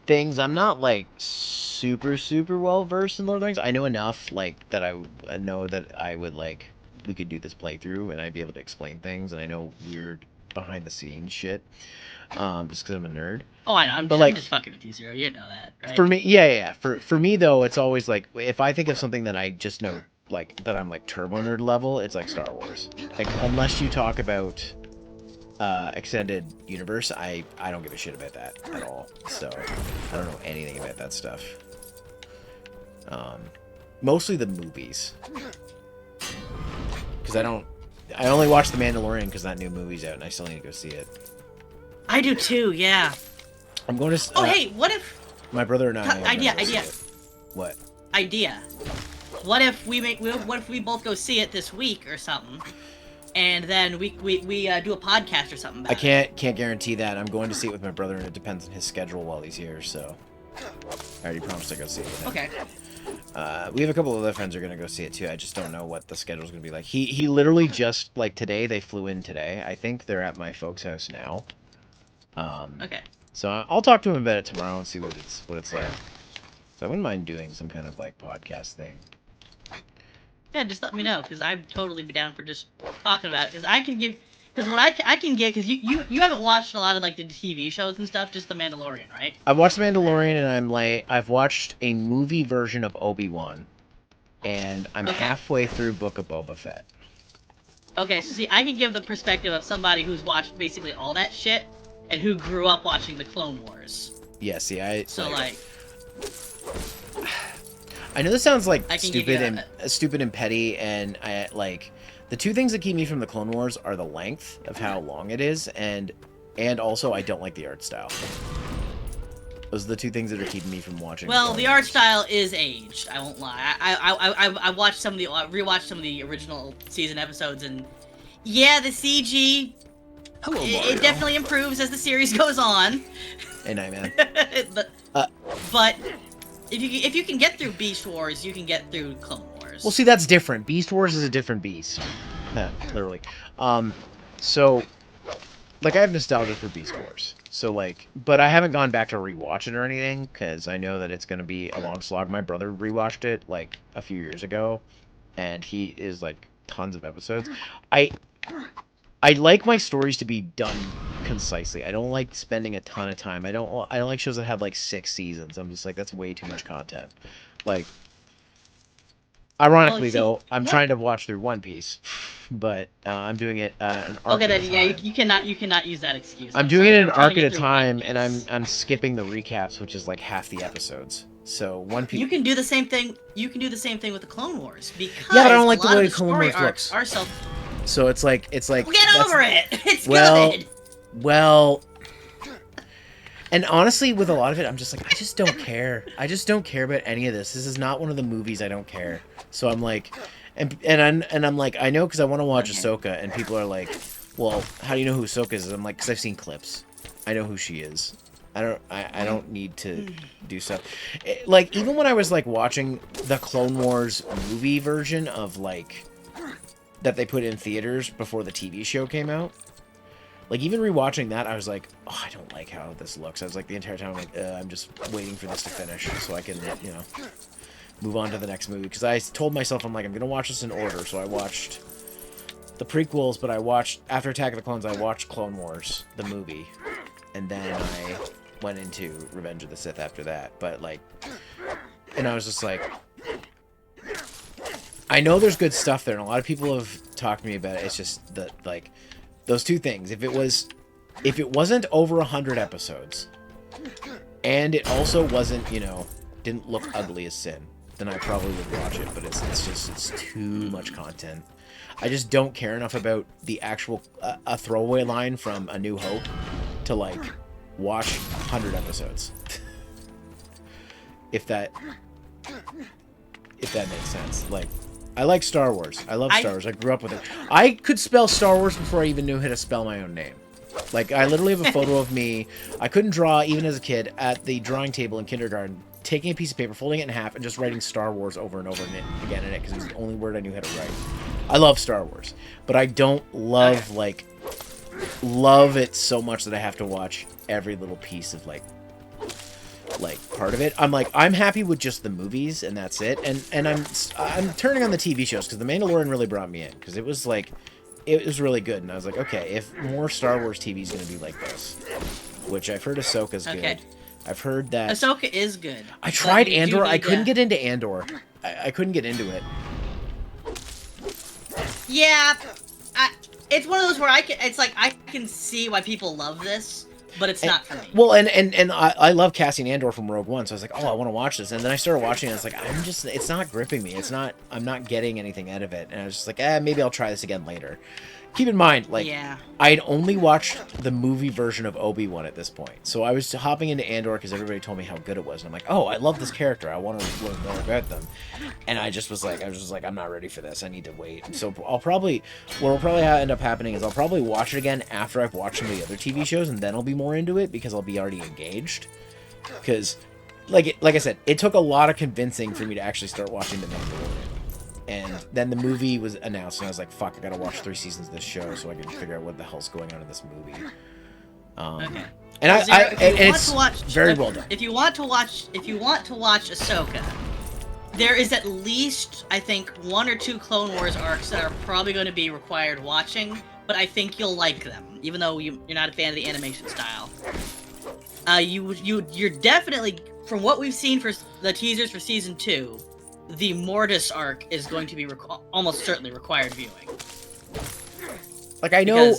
things, I'm not like super well versed in Lord of the Rings. I know enough like that I know that I would like we could do this playthrough and I'd be able to explain things, and I know weird behind the scenes shit. Just because I'm a nerd. Oh, I know. I'm But, like, just fucking with you, Zero. You know that, right? For me, yeah. For me though, it's always like if I think of something that I just know like that I'm like turbo nerd level, it's like Star Wars. Like unless you talk about extended universe, I don't give a shit about that at all. So I don't know anything about that stuff. Mostly the movies, because I only watch The Mandalorian because that new movie's out and I still need to go see it. I do too. Yeah. I'm going to. Oh, hey, what if My brother and I. are gonna idea? go see it. What? Idea. What if we both go see it this week or something, and then we do a podcast or something about I can't guarantee that. I'm going to see it with my brother, and it depends on his schedule while he's here. So I already promised to go see it with him. Okay. We have a couple of other friends who are going to go see it too. I just don't know what the schedule's going to be like. He literally just like today. They flew in today. I think they're at my folks' house now. Okay. So I'll talk to him about it tomorrow and see what it's like. So I wouldn't mind doing some kind of like podcast thing. Yeah, just let me know, because I'd totally be down for just talking about it. Because I can give, because what I can get, because you haven't watched a lot of like the TV shows and stuff, just The Mandalorian, right? I've watched The Mandalorian, and I've watched a movie version of Obi-Wan, and I'm Okay. halfway through Book of Boba Fett. Okay, so see, I can give the perspective of somebody who's watched basically all that shit, and who grew up watching the Clone Wars. Yeah, see, So like I know this sounds like I can give you stupid and petty, and I like the two things that keep me from the Clone Wars are the length of how long it is, and also I don't like the art style. Those are the two things that are keeping me from watching. Well, Clone the art Wars. style is aged. I won't lie. I watched some of the rewatched some of the original season episodes, and yeah, the CG. Hello, It definitely improves as the series goes on. Hey, Night Man. but if you can get through Beast Wars, you can get through Clone Wars. Well, see, that's different. Beast Wars is a different beast. Literally. So, like, I have nostalgia for Beast Wars. So, like, but I haven't gone back to rewatch it or anything, because I know that it's going to be a long slog. My brother rewatched it, like, a few years ago, and he is, like, tons of episodes. I like my stories to be done concisely. I don't like spending a ton of time. I don't like shows that have, like, 6 seasons. I'm just like, that's way too much content. Like, Ironically, see, though, I'm what? trying to watch through One Piece, but I'm doing it an arc Okay, at a then yeah, time. you cannot use that excuse. I'm I'm doing it sorry. an I'm trying arc to at get a through One time, and Piece. I'm skipping the recaps, which is like half the episodes. So One Piece. You can do the same thing. You can do the same thing with the Clone Wars because Yeah, but I don't a like the lot way of the Clone story Wars arcs looks. are self. So it's like Get that's- over it. It's well, good. well, and honestly, with a lot of it, I'm just like, I just don't care. I just don't care about any of this. This is not one of the movies I don't care. So I'm like, I'm like, I know because I want to watch Ahsoka, and people are like, well, how do you know who Ahsoka is? I'm like, because I've seen clips. I know who she is. I don't need to do stuff. Like, even when I was like watching the Clone Wars movie version of like that they put in theaters before the TV show came out. Like, even rewatching that, I was like, oh, I don't like how this looks. I was like, the entire time, I'm like, I'm just waiting for this to finish so I can, you know, move on to the next movie. Because I told myself, I'm like, I'm going to watch this in order. So I watched the prequels, but I watched, after Attack of the Clones, I watched Clone Wars, the movie. And then I went into Revenge of the Sith after that. But, like, and I was just like, I know there's good stuff there, and a lot of people have talked to me about it. It's just that, like, those two things. If it wasn't over 100 episodes, and it also wasn't, you know, didn't look ugly as sin, then I probably would watch it. But it's too much content. I just don't care enough about the actual a throwaway line from A New Hope to like watch 100 episodes. if that makes sense. Like, I like Star Wars. I love Star Wars. I grew up with it. I could spell Star Wars before I even knew how to spell my own name. Like, I literally have a photo of me. I couldn't draw, even as a kid, at the drawing table in kindergarten, taking a piece of paper, folding it in half, and just writing Star Wars over and over again in it, because it was the only word I knew how to write. I love Star Wars. But I don't love, like, love it so much that I have to watch every little piece of, like part of it. I'm like, I'm happy with just the movies and that's it. And I'm turning on the TV shows because The Mandalorian really brought me in, because it was like, it was really good. And I was like, okay, if more Star Wars TV is going to be like this, which I've heard Ahsoka's good. I've heard that Ahsoka is good. I tried Andor. I couldn't get into Andor. I couldn't get into it. Yeah, it's one of those where it's like I can see why people love this, but it's not for me. Well, and I love Cassian Andor from Rogue One, so I was like, oh, I want to watch this. And then I started watching it, and it's like, it's not gripping me. I'm not getting anything out of it. And I was just like, maybe I'll try this again later. Keep in mind, like, I'd only watched the movie version of Obi-Wan at this point. So I was hopping into Andor because everybody told me how good it was. And I'm like, oh, I love this character. I want to learn more about them. And I was just like, I'm not ready for this. I need to wait. And so what will probably end up happening is I'll probably watch it again after I've watched some of the other TV shows, and then I'll be more into it because I'll be already engaged. Because, like I said, it took a lot of convincing for me to actually start watching The Mandalorian. And then the movie was announced, and I was like, fuck, I gotta watch 3 seasons of this show so I can figure out what the hell's going on in this movie. Okay. And it's very well done. If you want to watch Ahsoka, there is at least, I think, 1 or 2 Clone Wars arcs that are probably going to be required watching, but I think you'll like them, even though you're not a fan of the animation style. You're definitely, from what we've seen for the teasers for Season 2, the Mortis arc is going to be almost certainly required viewing. Like, I know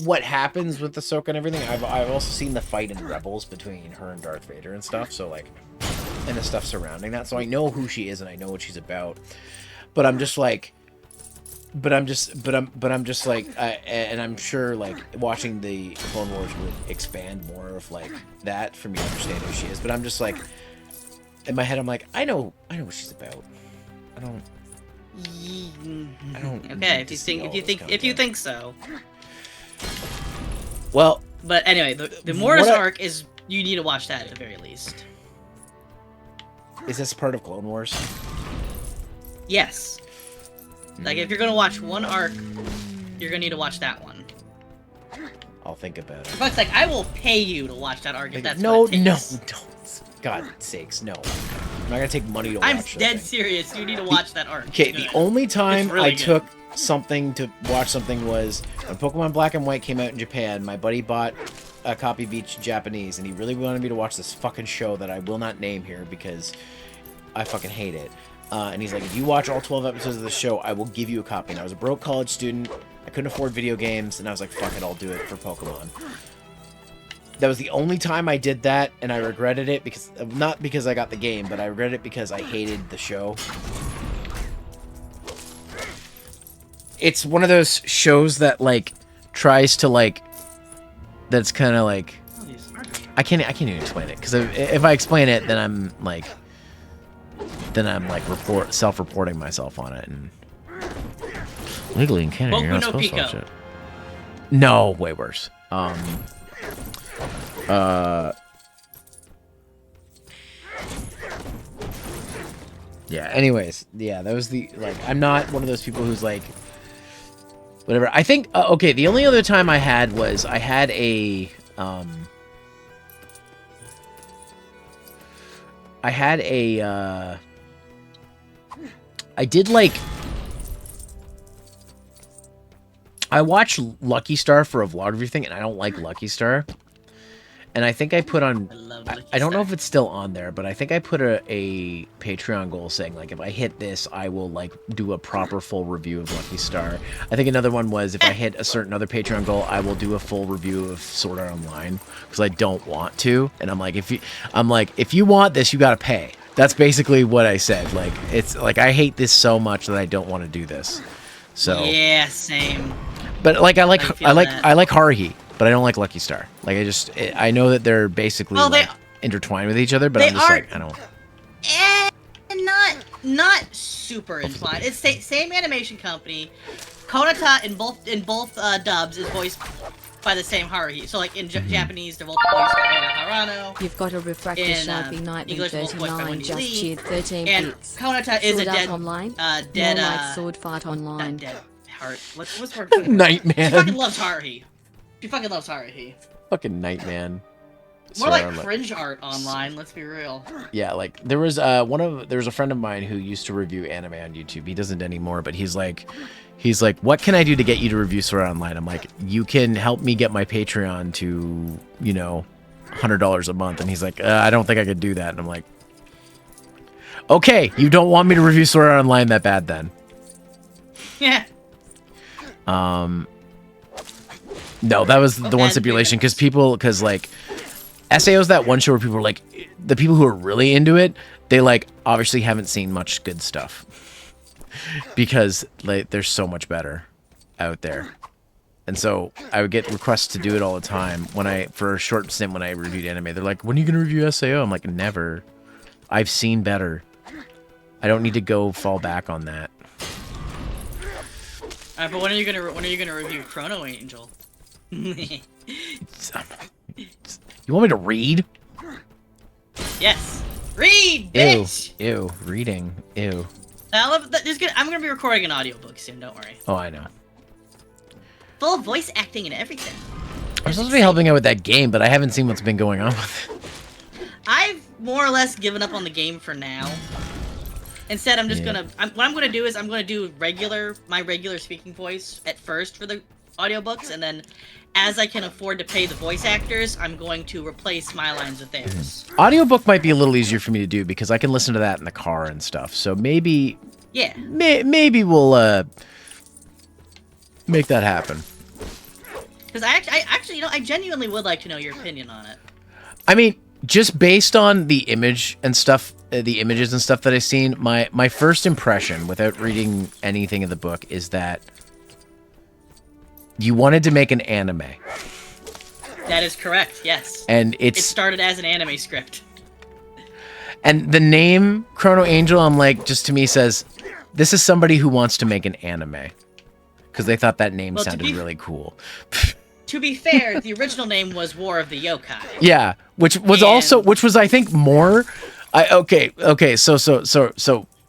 what happens with Ahsoka and everything. I've also seen the fight in Rebels between her and Darth Vader and stuff. So, like, and the stuff surrounding that. So I know who she is and I know what she's about. But I'm just like, and I'm sure, like, watching the Clone Wars would expand more of, like, that for me to understand who she is. But I'm just like, in my head, I'm like, I know what she's about. I don't. Okay, if you think so. Well, but anyway, the Mortis arc is, you need to watch that at the very least. Is this part of Clone Wars? Yes. Like, if you're gonna watch one arc, you're gonna need to watch that one. I'll think about it. But it's like, I will pay you to watch that arc if that's no, what it takes. No. God sakes, no. I'm not gonna take money to watch I'm dead serious. You need to watch that arc. Okay, the only time really I took something to watch something was when Pokemon Black and White came out in Japan. My buddy bought a copy of each Japanese, and he really wanted me to watch this fucking show that I will not name here because I fucking hate it. And he's like, if you watch all 12 episodes of the show, I will give you a copy. And I was a broke college student. I couldn't afford video games. And I was like, fuck it, I'll do it for Pokemon. That was the only time I did that. And I regretted it because, not because I got the game, but I regretted it because I hated the show. It's one of those shows that, like, tries to, like, that's kind of like, I can't even explain it. Because if I explain it, then I'm like self-reporting myself on it, and legally in Canada, you're not supposed to watch it. No, way worse. Yeah. Anyways, yeah, that was the like. I'm not one of those people who's like, whatever. I think okay. The only other time I had was I had a I did like, I watched Lucky Star for a vlog review thing, and I don't like Lucky Star. And I think I put on, I don't know if it's still on there, but I think I put a Patreon goal saying, like, if I hit this, I will, like, do a proper full review of Lucky Star. I think another one was, if I hit a certain other Patreon goal, I will do a full review of Sword Art Online, because I don't want to. And I'm like, if you want this, you gotta pay. That's basically what I said. Like, it's, like, I hate this so much that I don't want to do this. So. Yeah, same. But, like, I like Haruhi. But I don't like Lucky Star. Like, I know that they're basically like, intertwined with each other, but I'm just like, I don't. Not super entwined. It's same animation company. Konata in both dubs is voiced by the same Haruhi. So like in Japanese, they're both voiced by Harano. You've got a refractor Sharpie Nightmare English, both voiced by 39 Wendy just Lee. cheered 13 And bits. Konata is Sword a Art dead Online, dead more like Sword Fart Online. dead heart. What's word? Nightman. She fucking loves Haruhi. She fucking loves Haruhi. Fucking Nightman. More like cringe art online, let's be real. Yeah, like there was a friend of mine who used to review anime on YouTube. He doesn't anymore, but he's like, what can I do to get you to review Sword Art Online? I'm like, you can help me get my Patreon to, you know, $100 a month. And he's like, I don't think I could do that. And I'm like, okay, you don't want me to review Sword Art Online that bad then. Yeah. No, that was the one stipulation, because like SAO's that one show where people are like, the people who are really into it, they like obviously haven't seen much good stuff because like there's so much better out there. And so I would get requests to do it all the time for a short stint when I reviewed anime. They're like, when are you gonna review SAO? I'm like, never. I've seen better. I don't need to go fall back on that. But when are you gonna review Chrono Angel? You want me to read? Yes. Read, bitch! Ew, reading. Ew. I love that. I'm gonna be recording an audiobook soon, don't worry. Oh, I know. Full of voice acting and everything. I'm supposed to be helping out with that game, but I haven't seen what's been going on with it. I've more or less given up on the game for now. Instead, I'm just gonna... what I'm gonna do is I'm gonna do my regular speaking voice at first for the audiobooks, and then as I can afford to pay the voice actors, I'm going to replace my lines with theirs. Audiobook might be a little easier for me to do because I can listen to that in the car and stuff. So maybe... Yeah. Maybe we'll make that happen. Because I actually, you know, I genuinely would like to know your opinion on it. I mean, just based on the image and stuff, the images and stuff that I've seen, my first impression, without reading anything in the book, is that you wanted to make an anime. That is correct, yes. And it started as an anime script. And the name Chrono Angel, I'm like, just to me says, this is somebody who wants to make an anime. Because they thought that name sounded really cool. To be fair, the original name was War of the Yokai. Yeah, which was I think more.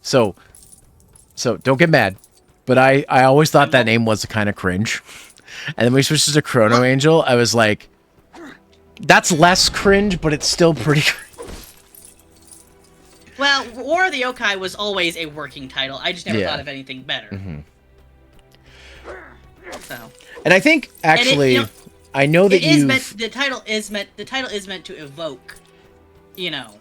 So don't get mad, but I always thought that name was kind of cringe, and then we switched to Chrono Angel. I was like, that's less cringe, but it's still pretty. Well, War of the Yokai was always a working title. I just never thought of anything better. Mm-hmm. So. And I think actually, I know that the title is meant to evoke, you know.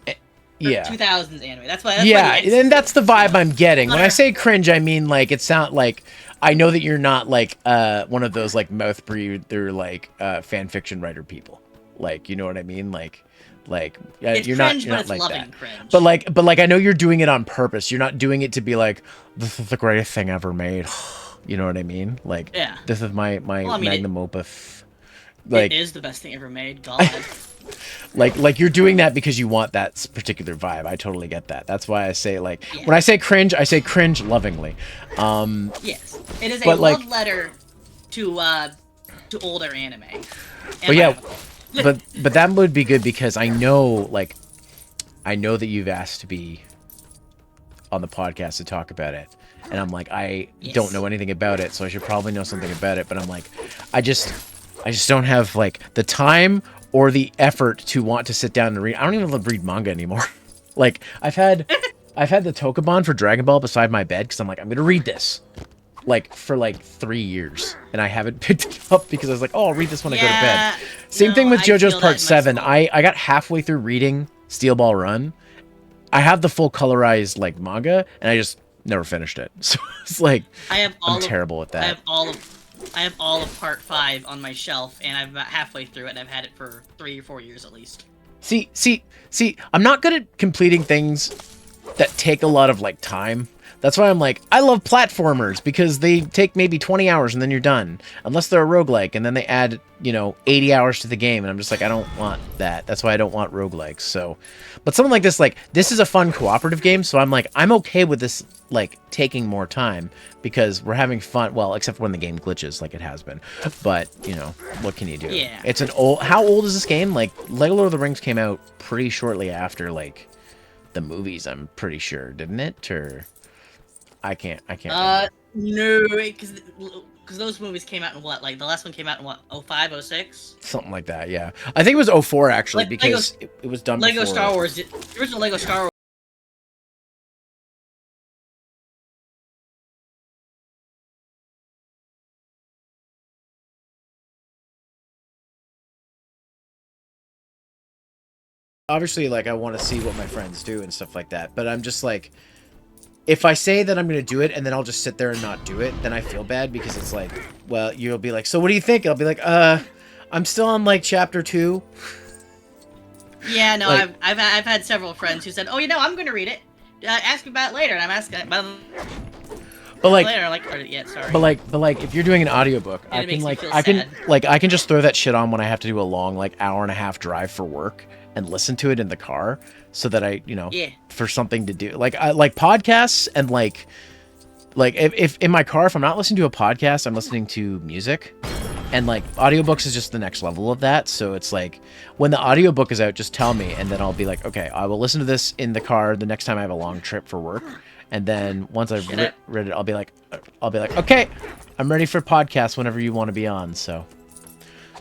Yeah. 2000s anime. That's why. Yeah, and that's the vibe I'm getting. When I say cringe, I mean like it sound like I know that you're not like one of those like mouth breather like fan fiction writer people. Like, you know what I mean? Like it's you're cringe, not but it's like loving that. cringe. But like I know you're doing it on purpose. You're not doing it to be like, this is the greatest thing ever made. You know what I mean? Like, yeah. This is my Well, I mean, magnum opus. Like, it is the best thing ever made. God. like you're doing that because you want that particular vibe. I totally get that. That's why I say like when I say cringe lovingly. Yes, it is a but, love letter to older anime. But yeah, but that would be good because I know that you've asked to be on the podcast to talk about it, and I'm like I don't know anything about it, so I should probably know something about it. But I'm like I just don't have like the time or the effort to want to sit down and read. I don't even read manga anymore. Like I've had the Tokuban for Dragon Ball beside my bed because I'm like I'm gonna read this, like for like 3 years, and I haven't picked it up because I was like, oh, I'll read this when I go to bed. Same thing with JoJo's Part 7. I got halfway through reading Steel Ball Run. I have the full colorized like manga, and I just never finished it. So it's like I'm terrible at that. I have all of Part 5 on my shelf, and I'm about halfway through it, and I've had it for 3 or 4 years at least. See, I'm not good at completing things that take a lot of like time. That's why I'm like, I love platformers because they take maybe 20 hours and then you're done. Unless they're a roguelike and then they add, 80 hours to the game. And I'm just like, I don't want that. That's why I don't want roguelikes. So, but something like this is a fun cooperative game. So I'm like, I'm okay with this, like taking more time because we're having fun. Well, except when the game glitches like it has been. But, what can you do? Yeah. It's how old is this game? Like Lego Lord of the Rings came out pretty shortly after like the movies, I'm pretty sure, didn't it? Or... I can't. No, because those movies came out in what? Like the last one came out in what? 05, 06? Something like that. Yeah, I think it was 04 actually because it was done. Lego before. Star Wars. The original Lego Star Wars. Obviously, like I want to see what my friends do and stuff like that, but I'm just like. If I say that I'm going to do it and then I'll just sit there and not do it, then I feel bad because it's like, well, you'll be like, so what do you think? I'll be like, I'm still on like chapter 2. Yeah, no, like, I've had several friends who said, oh, I'm going to read it. Ask me about it later, and I'm asking about it later. Sorry. But like, if you're doing an audiobook, I can just throw that shit on when I have to do a long like hour and a half drive for work and listen to it in the car. So that I, for something to do, like podcasts and like if in my car, if I'm not listening to a podcast, I'm listening to music, and like audiobooks is just the next level of that. So it's like when the audiobook is out, just tell me, and then I'll be like, okay, I will listen to this in the car the next time I have a long trip for work, and then once I've read it, I'll be like, okay, I'm ready for podcast whenever you want to be on. So,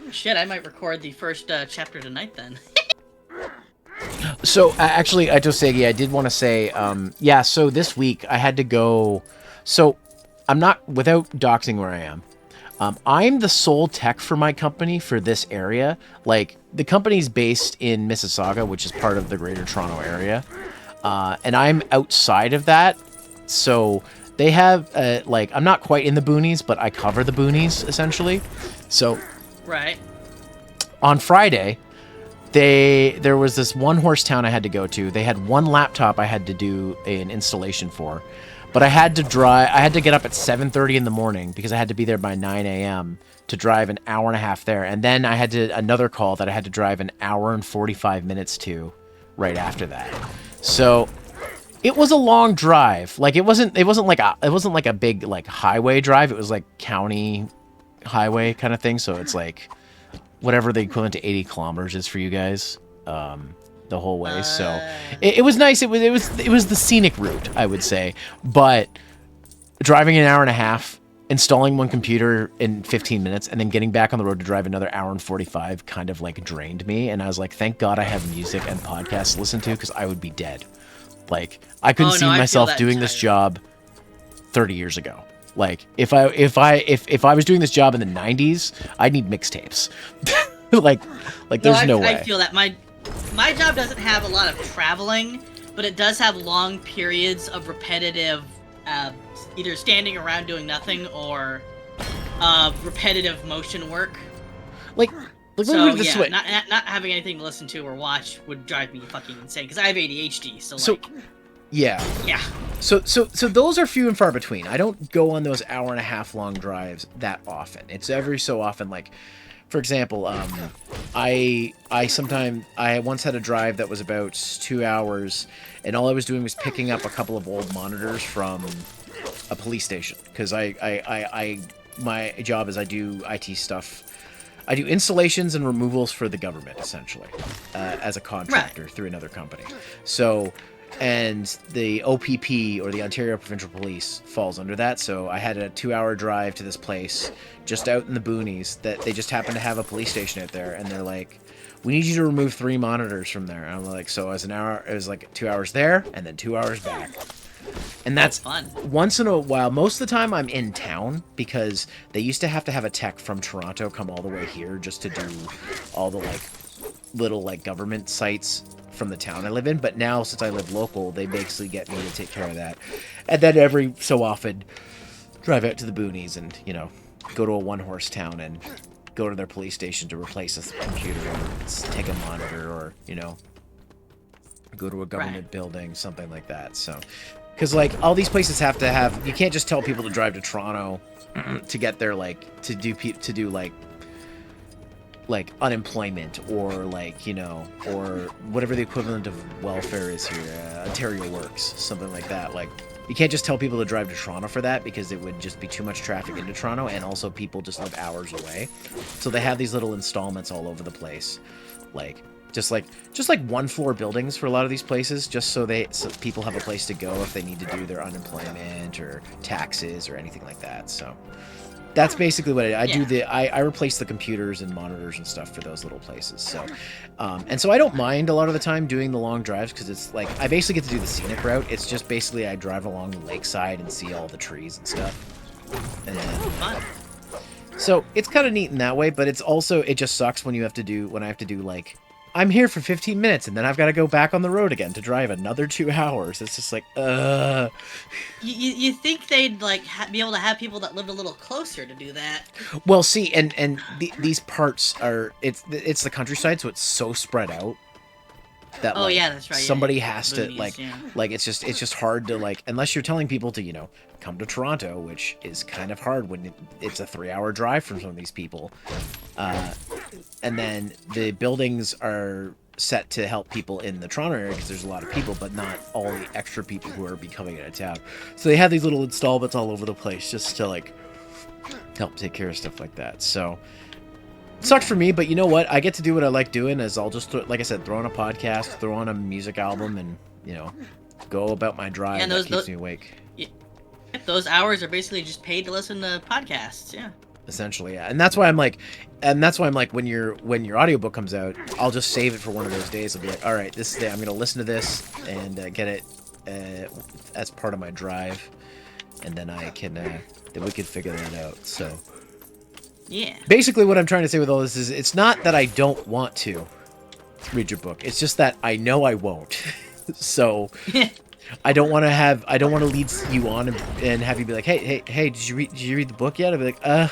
shit, I might record the first chapter tonight then. So actually, Aitosegi, I did want to say, so this week I had to go. So I'm not, without doxing where I am, I'm the sole tech for my company for this area. Like the company's based in Mississauga, which is part of the Greater Toronto area, and I'm outside of that. So they have I'm not quite in the boonies, but I cover the boonies essentially. So right on Friday. There was this one horse town I had to go to. They had one laptop I had to do an installation for, but I had to get up at 7:30 in the morning because I had to be there by 9 a.m. to drive an hour and a half there. And then I had another call that I had to drive an hour and 45 minutes to right after that. So it was a long drive. Like it wasn't like a big like highway drive. It was like county highway kind of thing. So it's like whatever the equivalent to 80 kilometers is for you guys, the whole way. So it was nice. It was the scenic route, I would say, but driving an hour and a half, installing one computer in 15 minutes, and then getting back on the road to drive another hour and 45 kind of like drained me. And I was like, thank God I have music and podcasts to listen to because I would be dead. Like I couldn't see myself doing this job 30 years ago. Like if I was doing this job in the 90s, I'd need mixtapes. like there's no way. I feel that my job doesn't have a lot of traveling, but it does have long periods of repetitive, either standing around doing nothing or repetitive motion work. Like let me So put it this yeah, way. not having anything to listen to or watch would drive me fucking insane because I have ADHD. So So like, yeah. yeah. So those are few and far between. I don't go on those hour and a half long drives that often. It's every so often. Like, for example, I once had a drive that was about 2 hours, and all I was doing was picking up a couple of old monitors from a police station because my job is I do IT stuff. I do installations and removals for the government, essentially, as a contractor through another company. So, and the OPP, or the Ontario Provincial Police, falls under that. So I had a 2-hour drive to this place just out in the boonies that they just happened to have a police station out there. And they're like, we need you to remove 3 monitors from there. And I'm like, so as an hour, it was like 2 hours there and then 2 hours back. And that's fun. Once in a while. Most of the time I'm in town because they used to have a tech from Toronto come all the way here just to do all the like little like government sites from the town I live in. But now since I live local, they basically get me to take care of that. And then every so often drive out to the boonies and, you know, go to a one-horse town and go to their police station to replace a computer or take a monitor or, you know, go to a government building, something like that. So because, like, all these places have to have... You can't just tell people to drive to Toronto to get their, like... To do like, unemployment or, like, you know... Or whatever the equivalent of welfare is here. Ontario Works. Something like that. Like, you can't just tell people to drive to Toronto for that because it would just be too much traffic into Toronto, and also people just live hours away. So they have these little installments all over the place. Like... Just like one-floor buildings for a lot of these places, just so people have a place to go if they need to do their unemployment or taxes or anything like that. So that's basically what I do. I replace the computers and monitors and stuff for those little places. So, and so I don't mind a lot of the time doing the long drives because it's like I basically get to do the scenic route. It's just basically I drive along the lakeside and see all the trees and stuff. And then, so it's kind of neat in that way, but it's also it just sucks when I have to do like. I'm here for 15 minutes, and then I've got to go back on the road again to drive another 2 hours. It's just like, You think they'd, like, be able to have people that lived a little closer to do that? Well, see, and these parts are... It's the countryside, so it's so spread out. That, oh, like, yeah, that's right. Somebody has to, Boonies, like, it's just hard to, like... Unless you're telling people to, you know, come to Toronto, which is kind of hard when it's a 3-hour drive from some of these people. And then the buildings are set to help people in the Toronto area because there's a lot of people, but not all the extra people who are coming out of town. So they have these little installments all over the place just to, like, help take care of stuff like that. So it sucks for me, but you know what? I get to do what I like doing is I'll just, like I said, throw on a podcast, throw on a music album, and, you know, go about my drive. And that keeps me awake. Those hours are basically just paid to listen to podcasts, yeah. Essentially, yeah. And that's why I'm like, when your audiobook comes out, I'll just save it for one of those days. I'll be like, all right, this day I'm going to listen to this and get it as part of my drive. And then I can, then we can figure that out. So, yeah. Basically what I'm trying to say with all this is it's not that I don't want to read your book. It's just that I know I won't. So... I don't want to lead you on and have you be like, hey, did you read the book yet? I'll be like,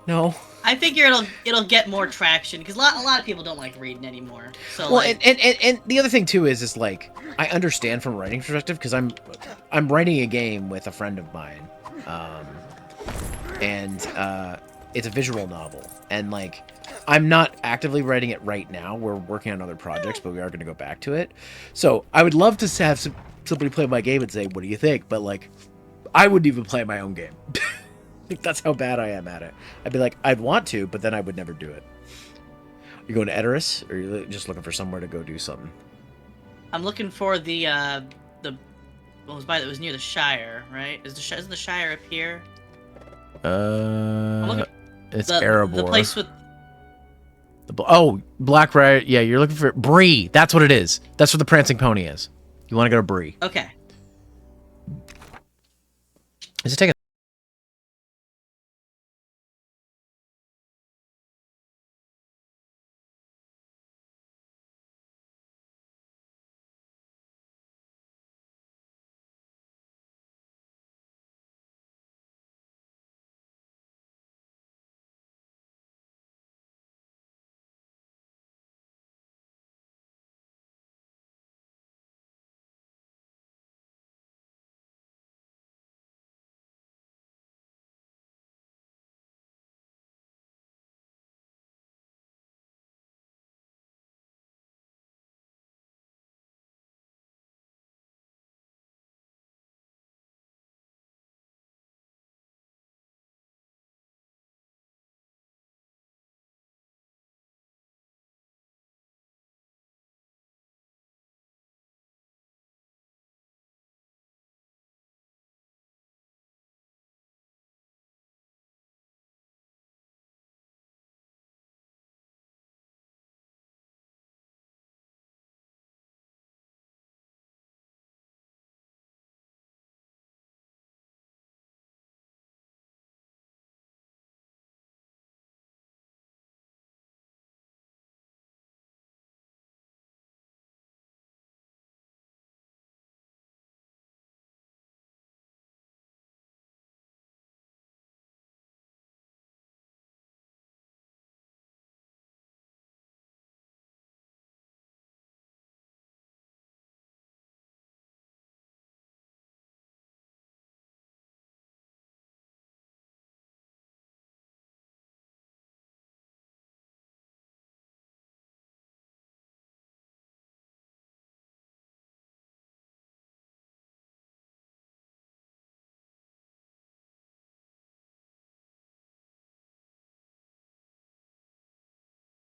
no. I figure it'll get more traction because a lot of people don't like reading anymore. So well, like... and the other thing too is like I understand from a writing perspective because I'm writing a game with a friend of mine, and it's a visual novel, and like I'm not actively writing it right now. We're working on other projects, but we are going to go back to it. So I would love to have somebody play my game and say, what do you think? But, like, I wouldn't even play my own game. Like, that's how bad I am at it. I'd be like, I'd want to, but then I would never do it. You going to Edoras, or are you just looking for somewhere to go do something? I'm looking for the what was by that was near the Shire, right? Isn't the Shire up here? It's Erebor. The place with... Blackbriar. Yeah, you're looking for Bree. That's what it is. That's where the Prancing Pony is. You want to go to Bree. Okay. Is it taking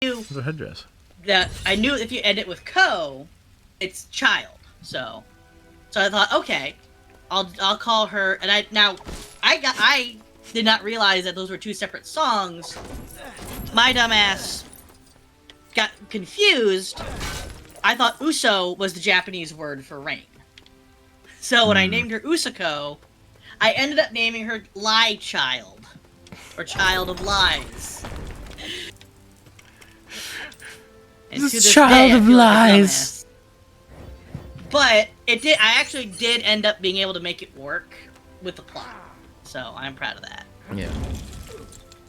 knew The headdress. that I knew if you end it with co, it's child. So I thought, okay, I'll call her. And I did not realize that those were two separate songs. My dumbass got confused. I thought Uso was the Japanese word for rain. So when I named her Usako, I ended up naming her Lie Child. Or Child of Lies. And to this Child day, I of feel like a Lies. dumbass. But I actually did end up being able to make it work with the plot. So I'm proud of that. Yeah.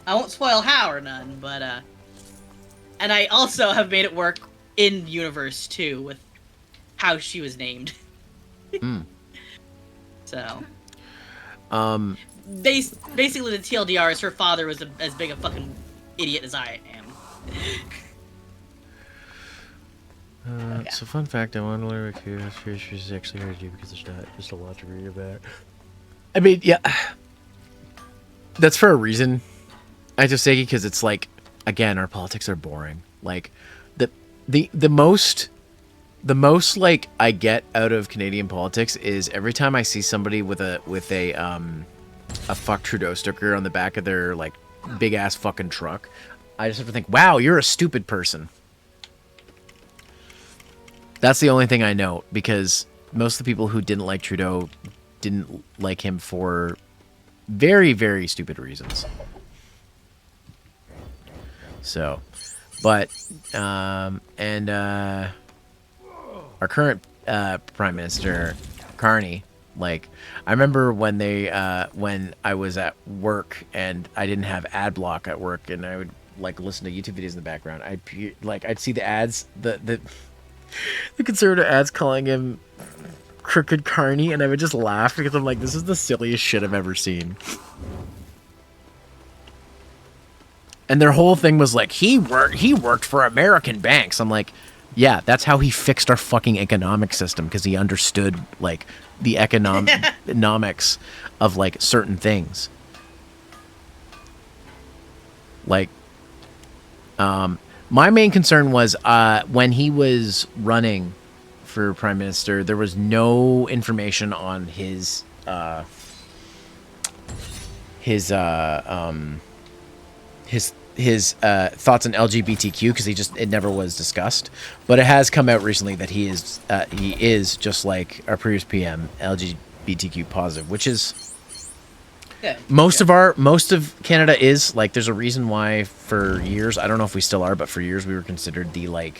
I won't spoil how or none, but and I also have made it work in universe too with how she was named. So basically the TLDR is her father was as big a fucking idiot as I am. Okay. So fun fact, I want to learn if she's actually heard you because there's not just a lot to read about. I mean, yeah, that's for a reason. I just say because it's like, again, our politics are boring. Like, the most like I get out of Canadian politics is every time I see somebody with a fuck Trudeau sticker on the back of their like big ass fucking truck, I just have to think, wow, you're a stupid person. That's the only thing I know, because most of the people who didn't like Trudeau didn't like him for very, very stupid reasons. So, but, our current Prime Minister, Carney, like, I remember when when I was at work and I didn't have ad block at work and I would, like, listen to YouTube videos in the background, I'd see the ads, the conservative ads calling him Crooked Carney, and I would just laugh because I'm like, this is the silliest shit I've ever seen. And their whole thing was like, he worked for American banks. I'm like, yeah, that's how he fixed our fucking economic system, because he understood like the economics of like certain things. Like, my main concern was when he was running for Prime Minister, there was no information on his thoughts on LGBTQ, because it never was discussed. But it has come out recently that he is just like our previous PM, LGBTQ positive, which is Good. most of Canada is. Like, there's a reason why for years, I don't know if we still are, but for years we were considered the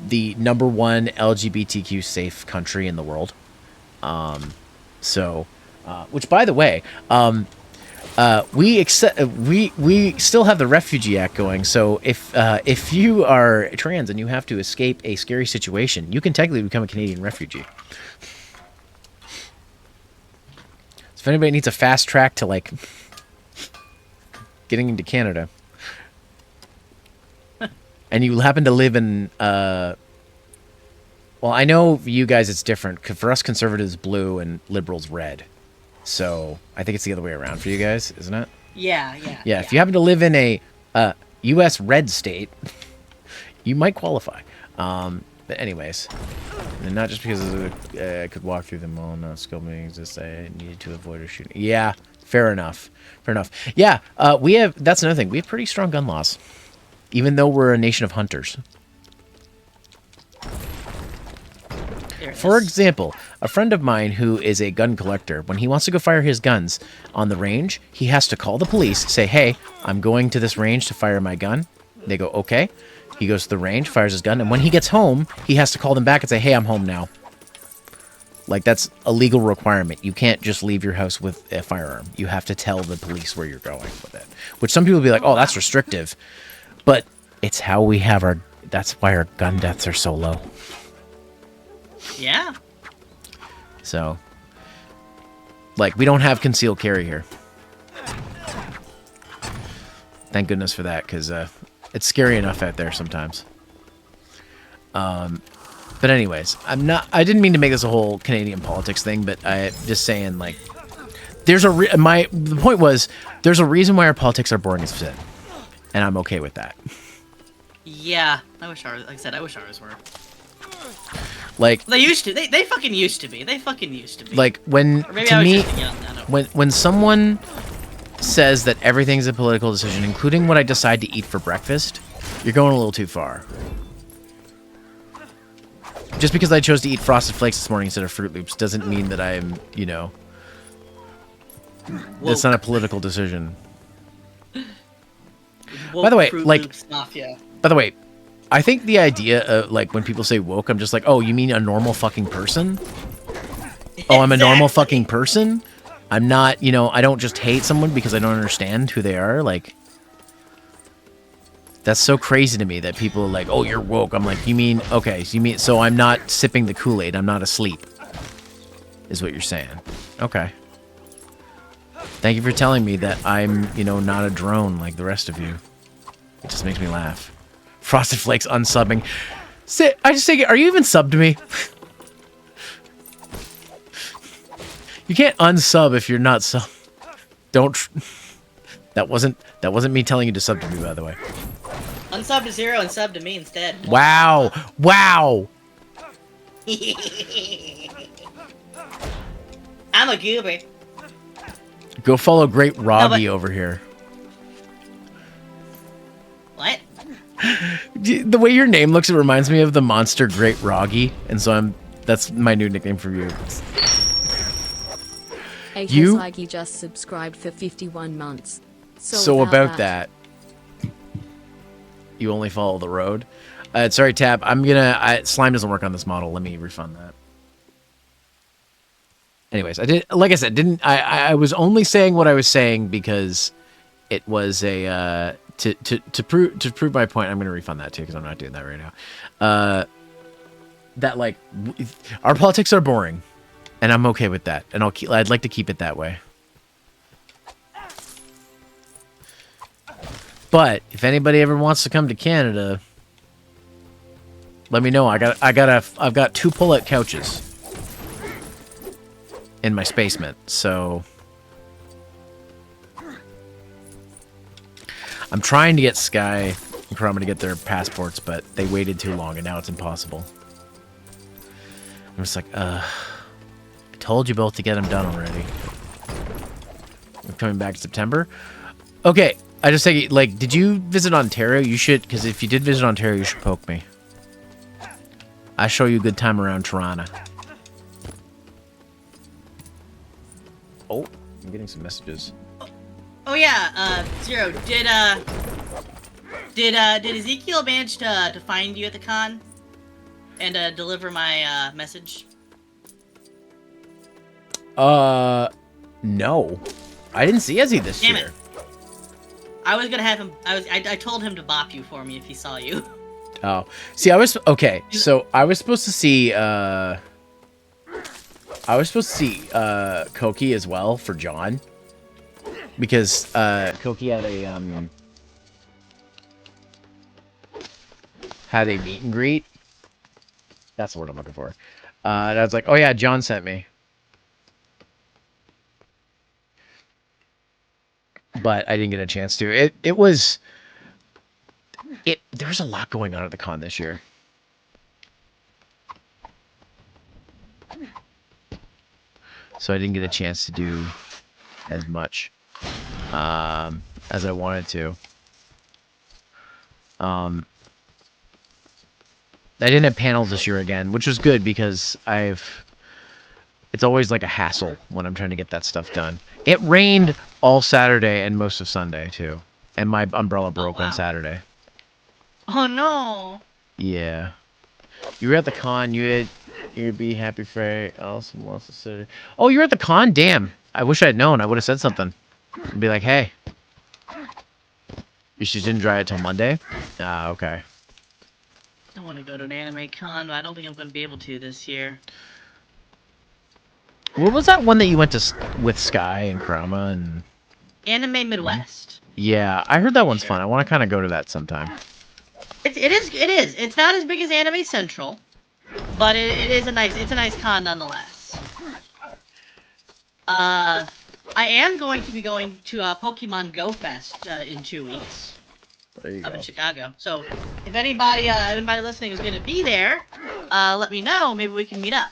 the number one LGBTQ safe country in the world. Which, by the way, we still have the Refugee Act going. So if you are trans and you have to escape a scary situation, you can technically become a Canadian refugee. So if anybody needs a fast track to like getting into Canada, and you happen to live in well, I know for you guys it's different. For us conservatives, blue, and liberals, red. So I think it's the other way around for you guys, isn't it? Yeah. If you happen to live in a U.S. red state, you might qualify. But anyways, and not just because I could walk through the mall, not skill meetings, just I needed to avoid a shooting. Yeah, fair enough. Yeah, that's another thing. We have pretty strong gun laws, even though we're a nation of hunters. For example, a friend of mine who is a gun collector, when he wants to go fire his guns on the range, he has to call the police, say, hey, I'm going to this range to fire my gun. They go, okay. He goes to the range, fires his gun, and when he gets home, he has to call them back and say, hey, I'm home now. Like, that's a legal requirement. You can't just leave your house with a firearm. You have to tell the police where you're going with it. Which some people will be like, oh, that's restrictive. But it's how we have that's why our gun deaths are so low. Yeah. So, like, we don't have concealed carry here. Thank goodness for that, because it's scary enough out there sometimes. But anyways, I didn't mean to make this a whole Canadian politics thing, but I just saying, like, the point was, there's a reason why our politics are boring as shit. And I'm okay with that. Yeah, I wish ours. Like I said, I wish ours were. Like They used to. They fucking used to be. They fucking used to be. like when Or maybe to I was me just young. I don't know. when someone says that everything's a political decision, including what I decide to eat for breakfast, you're going a little too far. Just because I chose to eat Frosted Flakes this morning instead of Fruit Loops doesn't mean that I'm, you know, that's not a political decision. Woke By the way, Fruit like- Loops Mafia. By the way, I think the idea of, like, when people say woke, I'm just like, oh, you mean a normal fucking person? Oh, I'm a normal fucking person? I'm not, you know, I don't just hate someone because I don't understand who they are. Like, that's so crazy to me that people are like, oh, you're woke. I'm like, you mean, okay, so you mean, so I'm not sipping the Kool-Aid. I'm not asleep, is what you're saying. Okay. Thank you for telling me that I'm, you know, not a drone like the rest of you. It just makes me laugh. Frosted Flakes unsubbing. I just say, are you even subbed to me? You can't unsub if you're not sub. Don't. That wasn't me telling you to sub to me, by the way. Unsub to Zero and sub to me instead. Wow! Wow! I'm a goober. Go follow Great Roggy over here. What? The way your name looks, it reminds me of the monster Great Roggy, and so that's my new nickname for you. You- Like just subscribed for 51 months. So about that, you only follow the road. Sorry, Tab. Slime doesn't work on this model. Let me refund that. Anyways, like I said, I was only saying what I was saying because it was a to prove my point. I'm gonna refund that too because I'm not doing that right now. That like our politics are boring, and I'm okay with that, and I'd like to keep it that way. But if anybody ever wants to come to Canada, let me know. I've got 2 pull-out couches in my spacement, so I'm trying to get Sky and Chroma to get their passports, but they waited too long, and now it's impossible. I'm just like, I told you both to get them done already. I'm coming back in September. Okay. I just say, like, did you visit Ontario? You should, because if you did visit Ontario, you should poke me. I show you a good time around Toronto. Oh, I'm getting some messages. Oh yeah, Zero, did Ezekiel manage to find you at the con? And deliver my message? No. I didn't see Ezzy this Damn year. it. I was gonna have him. I told him to bop you for me if he saw you. Oh, see, okay. So I was supposed to see Koki as well for John, because Koki had a meet and greet. That's the word I'm looking for. And I was like, oh yeah, John sent me. But I didn't get a chance to. There was a lot going on at the con this year. So I didn't get a chance to do as much as I wanted to. I didn't have panels this year again, which was good because it's always like a hassle when I'm trying to get that stuff done. It rained all Saturday and most of Sunday too. And my umbrella broke on Saturday. Oh no! Yeah. You were at the con, you'd be happy Frey, Allison wants to sit. Oh, you were at the con? Damn. I wish I'd known. I would have said something. I'd be like, hey. You just didn't dry it till Monday? Ah, okay. I want to go to an anime con, but I don't think I'm going to be able to this year. What was that one that you went to with Sky and Chroma and... Anime Midwest. Yeah, I heard that one's fun. I want to kind of go to that sometime. It is. It's not as big as Anime Central, but it's a nice con nonetheless. I am going to be going to Pokemon Go Fest in 2 weeks. There you up go. in Chicago. So if anybody listening is going to be there, let me know. Maybe we can meet up.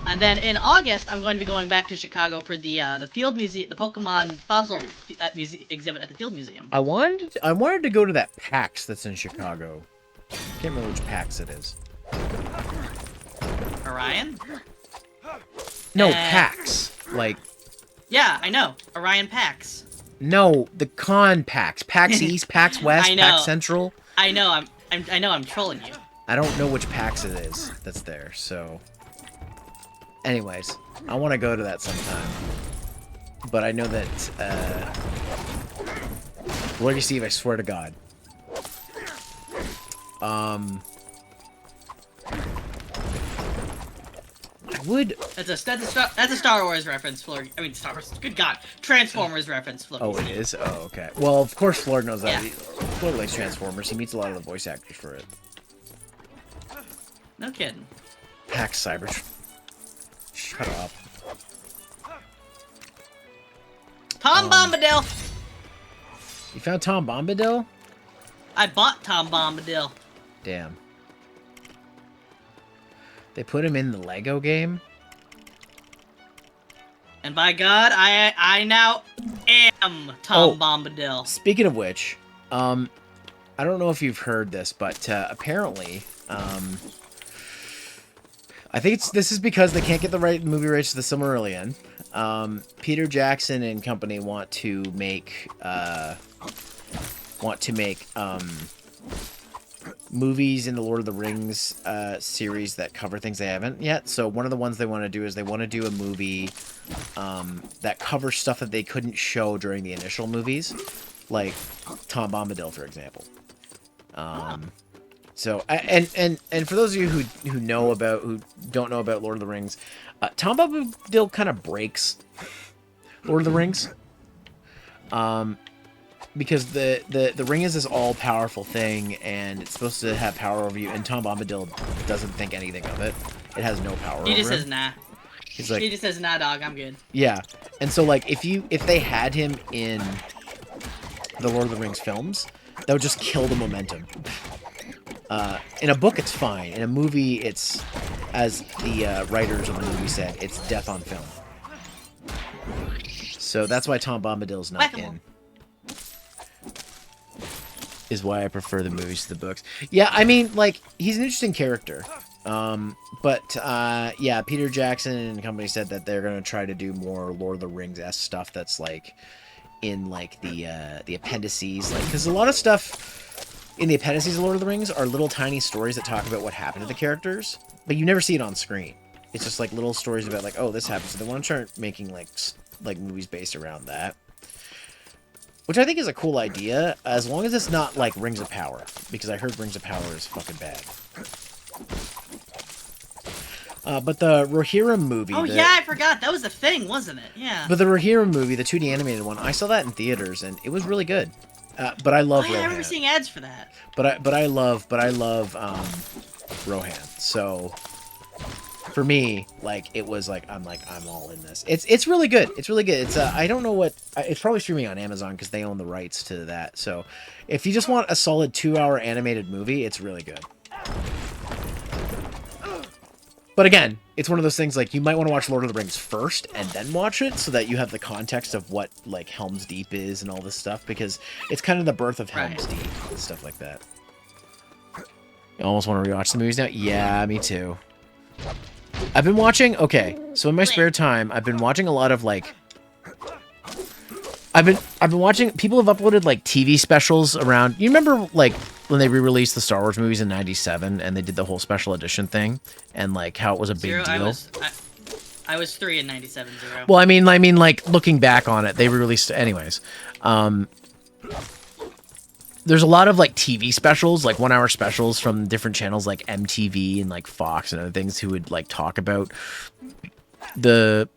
And then in August, I'm going to be going back to Chicago for the Field Museum, the Pokemon Fossil exhibit at the Field Museum. I wanted to go to that PAX that's in Chicago. Can't remember which PAX it is. Orion? No, PAX. Like, Yeah, I know. Orion PAX. no, the con PAX. PAX East, PAX West, I know. PAX Central. I know. I'm trolling you. I don't know which PAX it is that's there, so... Anyways, I want to go to that sometime. But I know that, Lord, you Steve, I swear to God. I would... That's a Star Wars reference, Flor. I mean, Star Wars. Good God, Transformers reference, Flor. Oh, it is? Oh, okay. Well, of course Flord knows that. Yeah. Flord likes Transformers. He meets a lot of the voice actors for it. No kidding. PAX Cybertron. Shut up. Tom Bombadil. You found Tom Bombadil? I bought Tom Bombadil. Damn. They put him in the Lego game? And by God, I now am Tom Bombadil. Speaking of which, I don't know if you've heard this, but apparently, I think this is because they can't get the movie rights to the Silmarillion. Peter Jackson and company want to make movies in the Lord of the Rings series that cover things they haven't yet. So one of the ones they want to do is they want to do a movie that covers stuff that they couldn't show during the initial movies, like Tom Bombadil, for example. So and for those of you who don't know about Lord of the Rings, Tom Bombadil kind of breaks Lord of the Rings. Because the ring is this all-powerful thing, and it's supposed to have power over you, and Tom Bombadil doesn't think anything of it. It has no power over him. He just says, nah. He's like, He just says, nah, dog, I'm good. yeah. And so, like, if they had him in the Lord of the Rings films, that would just kill the momentum. In a book, it's fine. In a movie, it's, as the writers of the movie said, it's death on film. So that's why Tom Bombadil's not in. Is why I prefer the movies to the books. Yeah, I mean, like, he's an interesting character. Yeah, Peter Jackson and company said that they're going to try to do more Lord of the Rings-esque stuff that's, like, in, like, the appendices. Like, because a lot of stuff in the appendices of Lord of the Rings are little tiny stories that talk about what happened to the characters, but you never see it on screen. It's just, like, little stories about, like, oh, this happened. So they want to start making, like movies based around that. Which I think is a cool idea, as long as it's not like Rings of Power, because I heard Rings of Power is fucking bad. But the Rohirrim movie... Oh, yeah, I forgot. That was the thing, wasn't it? Yeah. But the Rohirrim movie, the 2D animated one, I saw that in theaters, and it was really good. But I love Oh, yeah, Rohan. I remember seeing ads for that. But I love Rohan. So for me, like, it was like I'm all in this. It's really good. It's really good. It's I don't know what it's probably streaming on Amazon because they own the rights to that. So if you just want a solid 2-hour animated movie, it's really good. But again, it's one of those things, like, you might want to watch Lord of the Rings first and then watch it so that you have the context of what, like, Helm's Deep is and all this stuff, because it's kind of the birth of Helm's Deep and stuff like that. You almost want to rewatch the movies now? Yeah, me too. I've been watching... Okay, so in my spare time, I've been watching a lot of, like... I've been watching... People have uploaded, like, TV specials around... You remember, like, when they re-released the Star Wars movies in '97 and they did the whole special edition thing? And, like, how it was a big deal? I was 3 in '97, Zero. Well, I mean, like, looking back on it, they re-released... Anyways. There's a lot of, like, TV specials, like 1-hour specials from different channels like MTV and, like, Fox and other things who would, like, talk about the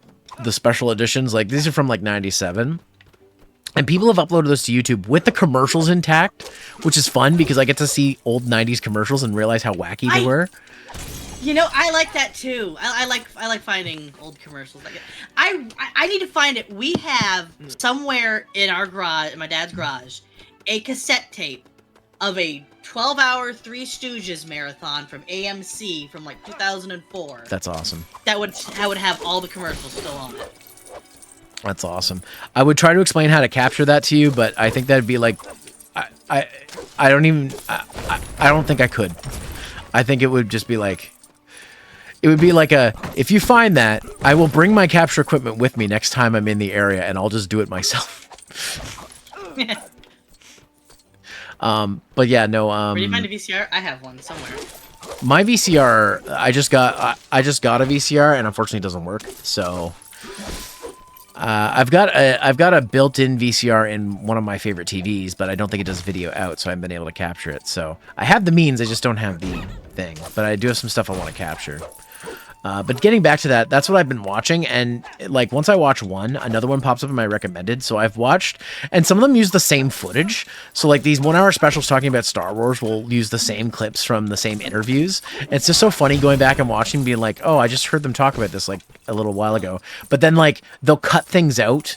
special editions. Like, these are from, like, '97. And people have uploaded those to YouTube with the commercials intact, which is fun because I get to see old '90s commercials and realize how wacky they were. You know, I like that too. I like finding old commercials like that. I need to find it. We have somewhere in our garage, in my dad's garage, a cassette tape of a 12-hour Three Stooges marathon from AMC from like 2004. That's awesome. That would have all the commercials still on it. That's awesome. I would try to explain how to capture that to you, but I think that'd be like, I don't think I could. I think it would just be like, it would be like if you find that, I will bring my capture equipment with me next time I'm in the area, and I'll just do it myself. But yeah, no. Where do you find a VCR? I have one somewhere. My VCR, I just got a VCR, and unfortunately, it doesn't work. So, I've got a built-in VCR in one of my favorite TVs, but I don't think it does video out, so I haven't been able to capture it. So, I have the means, I just don't have the thing. But I do have some stuff I want to capture. But getting back to that, that's what I've been watching, and like once I watch one, another one pops up in my recommended. So I've watched, and some of them use the same footage. So like these 1 hour specials talking about Star Wars will use the same clips from the same interviews. And it's just so funny going back and watching, being like, oh, I just heard them talk about this like a little while ago. But then like they'll cut things out,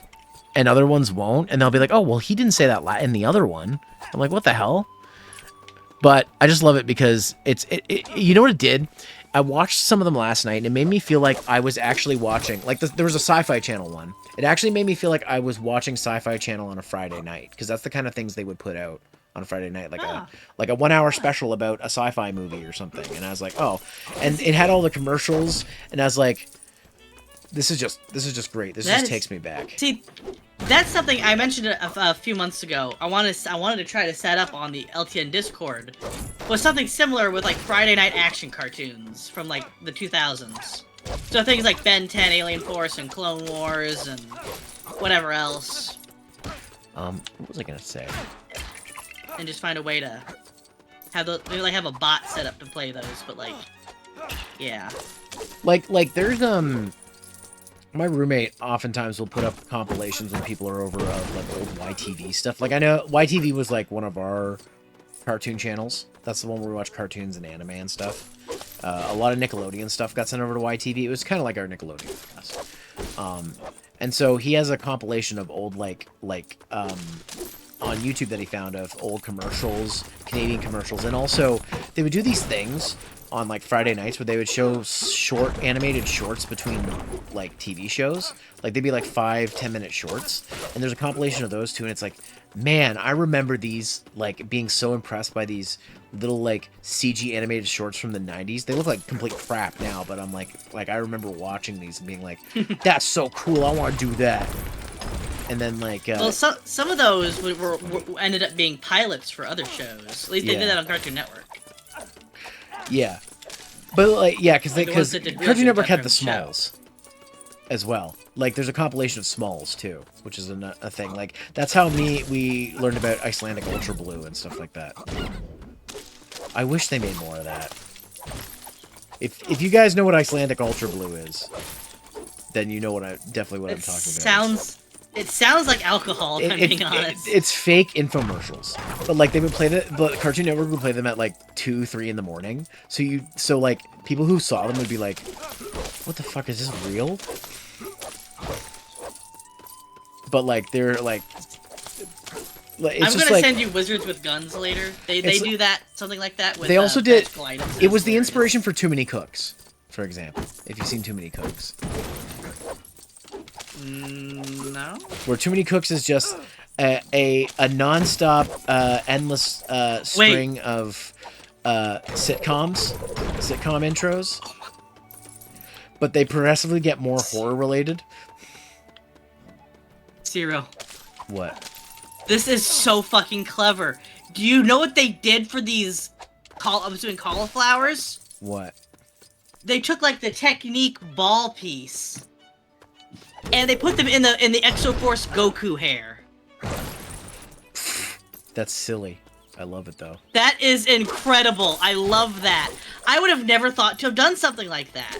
and other ones won't, and they'll be like, oh, well, he didn't say that in the other one. I'm like, what the hell? But I just love it because you know what it did? I watched some of them last night, and it made me feel like I was actually watching, like there was a Sci-Fi Channel one. It actually made me feel like I was watching Sci-Fi Channel on a Friday night, because that's the kind of things they would put out on a Friday night, like a 1 hour special about a sci-fi movie or something. And I was like, oh, and it had all the commercials, and I was like, this is just great. This just takes me back. See, that's something I mentioned a few months ago. I wanted to try to set up on the LTN Discord. Was something similar with like Friday night action cartoons from like the 2000s. So things like Ben 10, Alien Force, and Clone Wars, and whatever else. What was I gonna say? And just find a way to have maybe like have a bot set up to play those. But like, yeah. Like there's my roommate oftentimes will put up compilations when people are over of like old YTV stuff. Like I know YTV was like one of our cartoon channels. That's the one where we watch cartoons and anime and stuff. A lot of Nickelodeon stuff got sent over to YTV. It was kind of like our Nickelodeon for us. And so he has a compilation of old on YouTube that he found of old commercials, Canadian commercials, and also they would do these things on like Friday nights where they would show short animated shorts between like TV shows. Like they'd be like 5-10 minute shorts, and there's a compilation of those too, and it's like, man, I remember these like being so impressed by these little like CG animated shorts from the 90s. They look like complete crap now, but I'm like I remember watching these and being like, that's so cool, I want to do that. And then like well, some of those were ended up being pilots for other shows. At least they did that on Cartoon Network. Yeah, but like because Cartoon Network had the show. Smalls as well. Like there's a compilation of Smalls too, which is a thing. Like that's how we learned about Icelandic Ultra Blue and stuff like that. I wish they made more of that. If you guys know what Icelandic Ultra Blue is, then you know what I'm talking about. It sounds like alcohol, if I'm being honest. It's fake infomercials. But like they would play but Cartoon Network would play them at like 2-3 in the morning. So like people who saw them would be like, what the fuck, is this real? But like they're like it's I'm gonna send you Wizards with Guns later. They do that, something like that with they also did it was the hilarious. inspiration for Too Many Cooks, for example. If you've seen Too Many Cooks. No. Where Too Many Cooks is just a non-stop, endless string of sitcom intros, but they progressively get more horror-related. Zero. What? This is so fucking clever. Do you know what they did for these I'm doing cauliflowers? What? They took like the Technique ball piece and they put them in the Exoforce Goku hair. That's silly. I love it though. That is incredible. I love that. I would have never thought to have done something like that.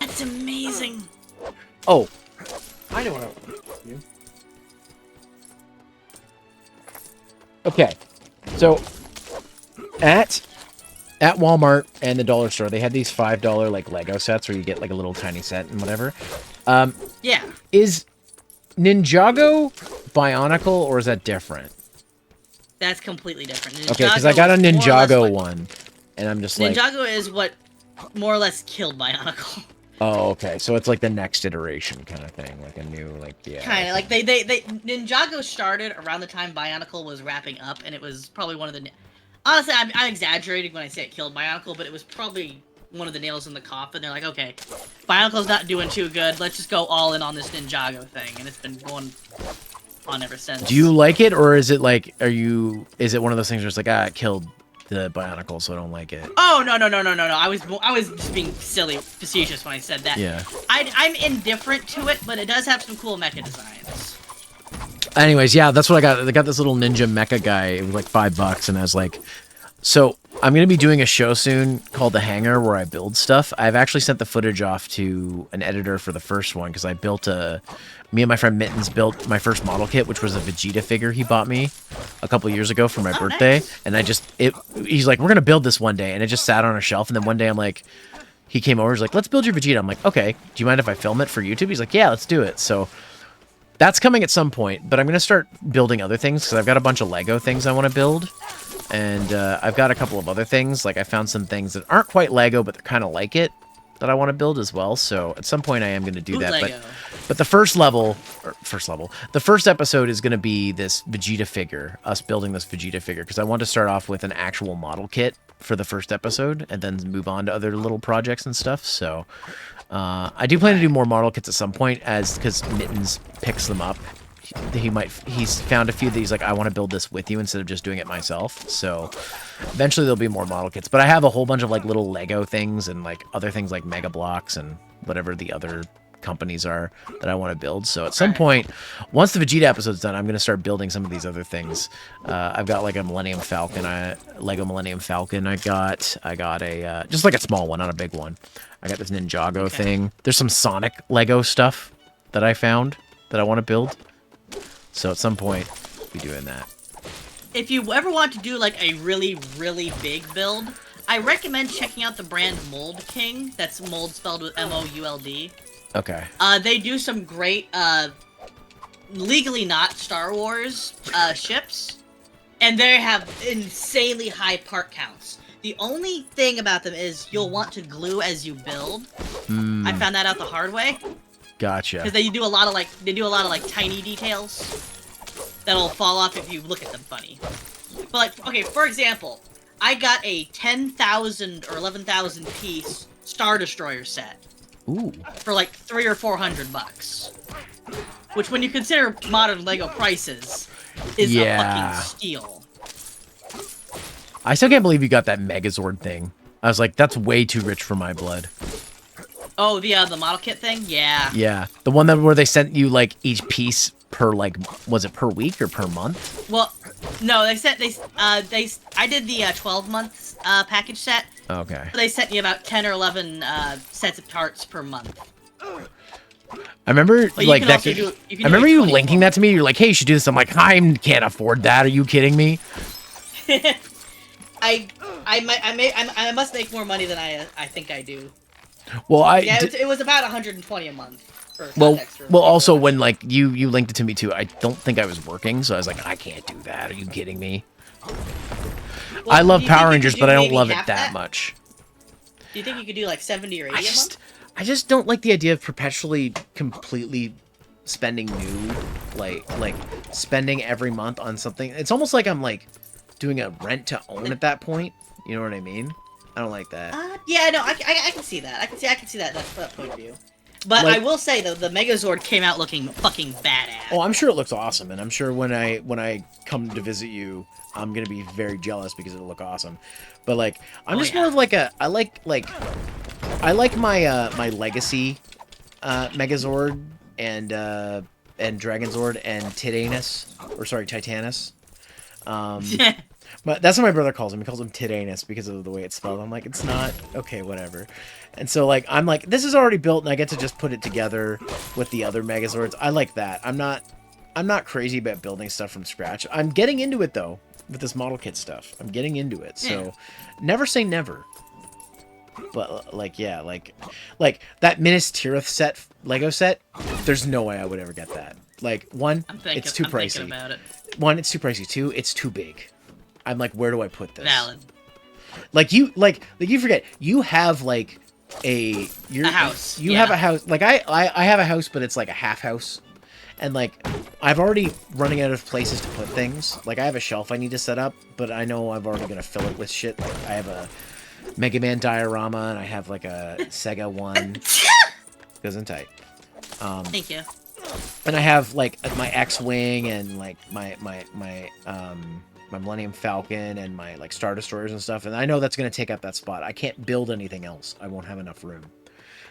That's amazing. Oh, I know what I do. Okay, so at Walmart and the dollar store, they had these $5 like Lego sets where you get like a little tiny set and whatever. Yeah. Is Ninjago Bionicle or is that different? That's completely different. Ninjago Okay, because I got a is more or less Ninjago what- one, and I'm just like, Ninjago is what more or less killed Bionicle. oh, okay, so it's like the next iteration kind of thing, like a new, like, yeah. Kind of like they Ninjago started around the time Bionicle was wrapping up, and it was probably one of the. Honestly, I'm exaggerating when I say it killed Bionicle, but it was probably one of the nails in the coffin. They're like, okay, Bionicle's not doing too good. Let's just go all in on this Ninjago thing, and it's been going on ever since. Do you like it, or is it like, is it one of those things where it's like, it killed the Bionicle, so I don't like it? Oh no. I was just being silly, facetious when I said that. Yeah. I'm indifferent to it, but it does have some cool mecha designs. Anyways, yeah, that's what I got. I got this little ninja mecha guy. It was like $5, and I was like, so I'm going to be doing a show soon called The Hangar where I build stuff. I've actually sent the footage off to an editor for the first one because I built me and my friend Mittens built my first model kit, which was a Vegeta figure he bought me a couple years ago for my birthday. Nice. And he's like, we're going to build this one day. And it just sat on a shelf. And then one day I'm like, he came over, he's like, let's build your Vegeta. I'm like, okay, do you mind if I film it for YouTube? He's like, yeah, let's do it. So that's coming at some point, but I'm going to start building other things because I've got a bunch of Lego things I want to build. And I've got a couple of other things. Like I found some things that aren't quite Lego, but they're kind of like it that I want to build as well. So at some point I am going to do that. Lego. But the the first episode is going to be this Vegeta figure, us building this Vegeta figure. Because I want to start off with an actual model kit for the first episode and then move on to other little projects and stuff. So I do plan to do more model kits at some point because Mittens picks them up. He's found a few that he's like, I want to build this with you instead of just doing it myself. So eventually there'll be more model kits, but I have a whole bunch of like little Lego things and like other things like Mega Blocks and whatever the other companies are that I want to build. So at some point, once the Vegeta episode's done, I'm going to start building some of these other things. I've got like a Millennium Falcon, Lego Millennium Falcon. I got a, just like a small one, not a big one. I got this Ninjago thing. There's some Sonic Lego stuff that I found that I want to build. So at some point, I'll be doing that. If you ever want to do like a really, really big build, I recommend checking out the brand Mold King. That's mold spelled with M-O-U-L-D. Okay. They do some great, legally not Star Wars, ships. And they have insanely high part counts. The only thing about them is you'll want to glue as you build. I found that out the hard way. Gotcha. Because they do a lot of like tiny details that'll fall off if you look at them funny. But like, okay, for example, I got a 10,000 or 11,000 piece Star Destroyer set. Ooh. For like $300 or $400, which, when you consider modern Lego prices, is a fucking steal. I still can't believe you got that Megazord thing. I was like, that's way too rich for my blood. Oh, the model kit thing? Yeah. Yeah, the one where they sent you like each piece per like, was it per week or per month? Well, no, I did the 12-month package set. Okay. They sent me about 10 or 11 sets of parts per month. I remember like that. I remember you linking that to me. You're like, "Hey, you should do this." I'm like, "I can't afford that. Are you kidding me?" I must make more money than I think I do. Well, it was about 120 a month. Well, also when like you linked it to me too, I don't think I was working, so I was like, I can't do that. Are you kidding me? Well, I love Power Rangers, but I don't love it that much. Do you think you could do like 70 or 80 a month? I just don't like the idea of perpetually, completely spending new, like spending every month on something. It's almost like I'm like doing a rent to own at that point. You know what I mean? I don't like that. Yeah, no, I can see that. I can see that point of view. But like, I will say though, the Megazord came out looking fucking badass. Oh, I'm sure it looks awesome, and I'm sure when I come to visit you, I'm gonna be very jealous because it'll look awesome. But like, I'm just more of like I like my my Legacy Megazord and Dragonzord and Titanus. But that's what my brother calls him. He calls him Titanus because of the way it's spelled. I'm like, it's not. Okay, whatever. And so, like, I'm like, this is already built, and I get to just put it together with the other Megazords. I like that. I'm not crazy about building stuff from scratch. I'm getting into it, though. with this model kit stuff. I'm getting into it. So never say never. But like, yeah, like that Minas Tirith set, Lego set, there's no way I would ever get that. Like, one, it's too pricey. About it. One, it's too pricey. Two, it's too big. I'm like, where do I put this? Valid. Like you forget, you have like a house. You have a house. Like I have a house, but it's like a half house. And like, I've already running out of places to put things. Like, I have a shelf I need to set up, but I know I'm already gonna fill it with shit. Like, I have a Mega Man diorama, and I have like a Sega one. Goes in tight. Thank you. And I have like my X-wing and like my Millennium Falcon and my like Star Destroyers and stuff. And I know that's gonna take up that spot. I can't build anything else. I won't have enough room.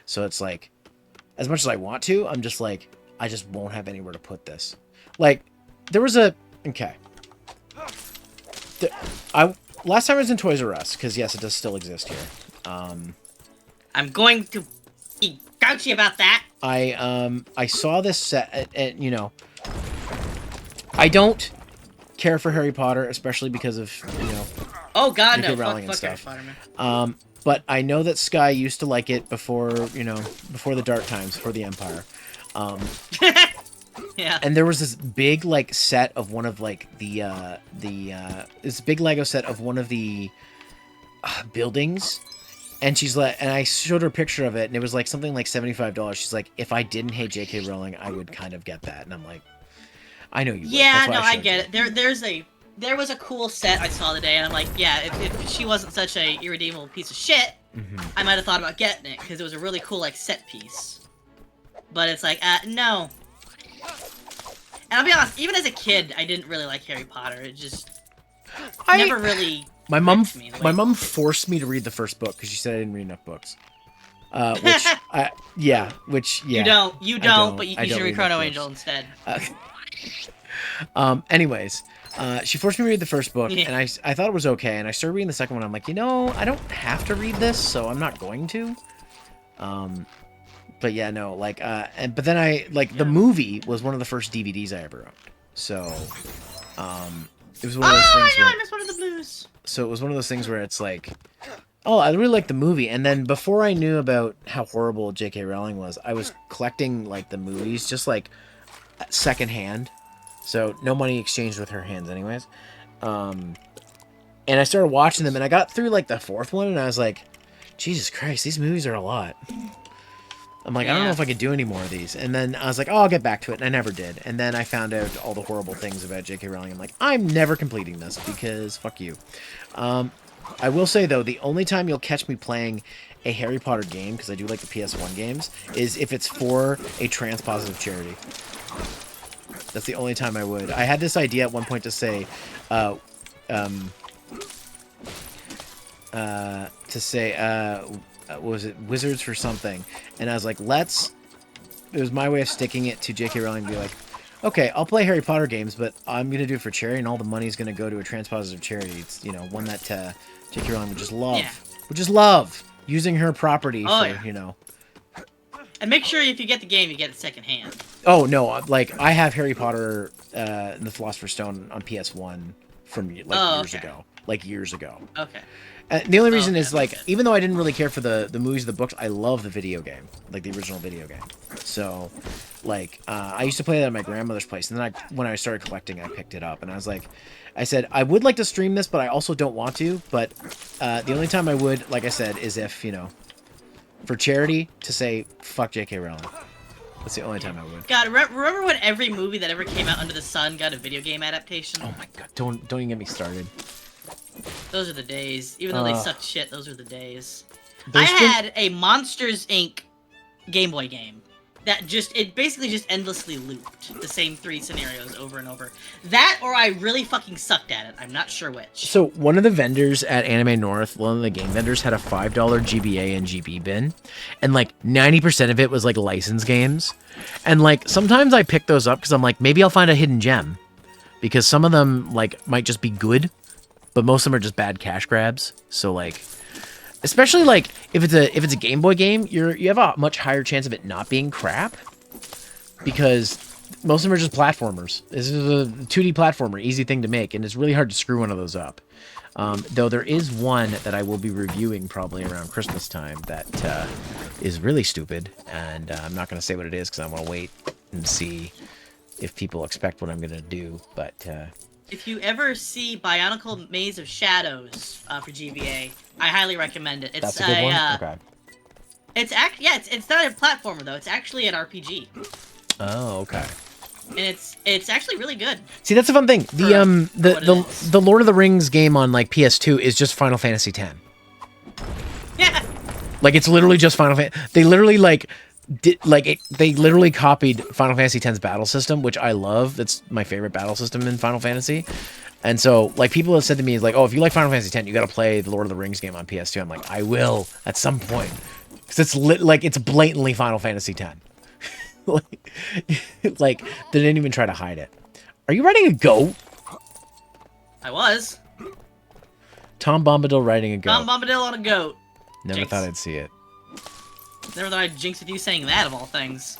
So it's like, as much as I want to, I'm just like, I just won't have anywhere to put this. Like, there was a... Okay. Last time I was in Toys R Us, because yes, it does still exist here. I'm going to be grouchy about that. I saw this set, and you know, I don't care for Harry Potter, especially because of, you know... Oh god, J.K. no. Rowling Fuck and Harry stuff. Potter, man. But I know that Sky used to like it before, you know, before the dark times, before the Empire. Yeah. And there was this big like set of one of like this big Lego set of one of the buildings, and she's like, and I showed her a picture of it, and it was like something like $75. She's like, if I didn't hate J.K. Rowling, I would kind of get that, and I'm like, I know you would. Yeah, That's why no, I showed get you. it. There was a cool set I saw today, and I'm like, yeah, if she wasn't such a irredeemable piece of shit, I might have thought about getting it, because it was a really cool like set piece. But it's like, no. And I'll be honest, even as a kid, I didn't really like Harry Potter. It just never really. My mom forced me to read the first book because she said I didn't read enough books. Which You don't, but you should read Chrono Angel instead. Anyways, she forced me to read the first book, and I thought it was okay, and I started reading the second one. I'm like, you know, I don't have to read this, so I'm not going to. But yeah, no, like, but then the movie was one of the first DVDs I ever owned. So, it was one of those things I missed one of the blues. So it was one of those things where it's like, oh, I really like the movie. And then before I knew about how horrible J.K. Rowling was, I was collecting, like, the movies just, like, secondhand. So no money exchanged with her hands anyways. And I started watching them, and I got through, like, the fourth one, and I was like, Jesus Christ, these movies are a lot. I'm like, I don't know if I could do any more of these. And then I was like, oh, I'll get back to it. And I never did. And then I found out all the horrible things about J.K. Rowling. I'm like, I'm never completing this because fuck you. I will say, though, the only time you'll catch me playing a Harry Potter game, because I do like the PS1 games, is if it's for a trans-positive charity. That's the only time I would. I had this idea at one point to say, was it Wizards for something? And I was like, it was my way of sticking it to J.K. Rowling and be like, okay, I'll play Harry Potter games, but I'm going to do it for charity, and all the money's going to go to a trans-positive charity. It's, you know, one that J.K. Rowling would just love. Yeah. Would just love using her property you know. And make sure if you get the game, you get it secondhand. Oh, no, like, I have Harry Potter and the Philosopher's Stone on PS1 from, years ago. Like, years ago. Okay. The only reason is, like, even though I didn't really care for the movies or the books, I love the video game. Like, the original video game. So, like, I used to play that at my grandmother's place, and then when I started collecting, I picked it up, and I said, I would like to stream this, but I also don't want to, but the only time I would, like I said, is if, you know, for charity, to say, fuck J.K. Rowling. That's the only time I would. God, remember when every movie that ever came out under the sun got a video game adaptation? Oh my god, don't even get me started. Those are the days. Even though they sucked shit, those are the days. I had a Monsters, Inc. Game Boy game that it basically just endlessly looped the same 3 scenarios over and over. That, or I really fucking sucked at it. I'm not sure which. So, one of the vendors at Anime North, one of the game vendors, had a $5 GBA and GB bin, and, like, 90% of it was, like, licensed games. And, like, sometimes I pick those up because I'm like, maybe I'll find a hidden gem. Because some of them, like, might just be good, but most of them are just bad cash grabs. So, like, especially, like, if it's a Game Boy game, you have a much higher chance of it not being crap. Because Most of them are just platformers. This is a 2D platformer, easy thing to make, and it's really hard to screw one of those up. Though there is one that I will be reviewing probably around Christmas time that is really stupid, and I'm not going to say what it is because I want to wait and see if people expect what I'm going to do. But if you ever see Bionicle Maze of Shadows for GBA, I highly recommend it. It's that's a good one. Okay. It's not a platformer though. It's actually an RPG, Oh, okay. and it's actually really good. See, that's a fun thing. The Lord of the Rings game on like PS2 is just Final Fantasy X. Yeah. Like it's literally just Final Fantasy. They literally they literally copied Final Fantasy X's battle system, which I love. That's my favorite battle system in Final Fantasy. And so, like, people have said to me, like, oh, if you like Final Fantasy X, you got to play the Lord of the Rings game on PS2. I'm like, I will at some point, because it's blatantly Final Fantasy X. like they didn't even try to hide it. Are you riding a goat? I was. Tom Bombadil riding a goat. Tom Bombadil on a goat. Never Jinx. thought I'd see it. Never thought I'd jinx with you saying that of all things.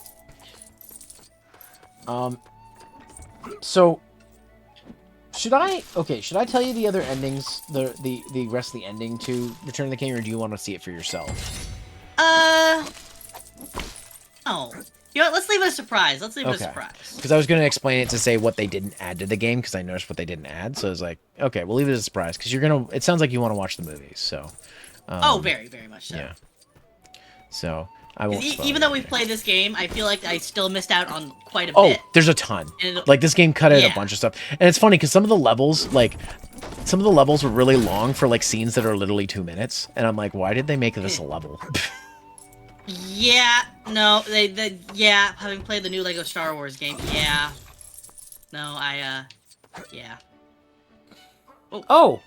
So should I tell you the other endings, the rest of the ending to Return of the King, or do you want to see it for yourself? Oh. You know what, let's leave it a surprise. Let's leave it a surprise. Because I was going to explain it to say what they didn't add to the game, because I noticed what they didn't add. So I was like, okay, we'll leave it as a surprise, because it sounds like you want to watch the movies, so. Oh, very, very much so. Yeah. So, I won't spoil even though we've anything. played this game, I feel like I still missed out on quite a Oh, bit. there's a ton. And Like, this game cut out yeah. a bunch of stuff. And it's funny, because some of the levels were really long for, like, scenes that are literally 2 minutes. And I'm like, why did they make this a level? Yeah, no, yeah, having played the new Lego Star Wars game, yeah. No, yeah. Oh!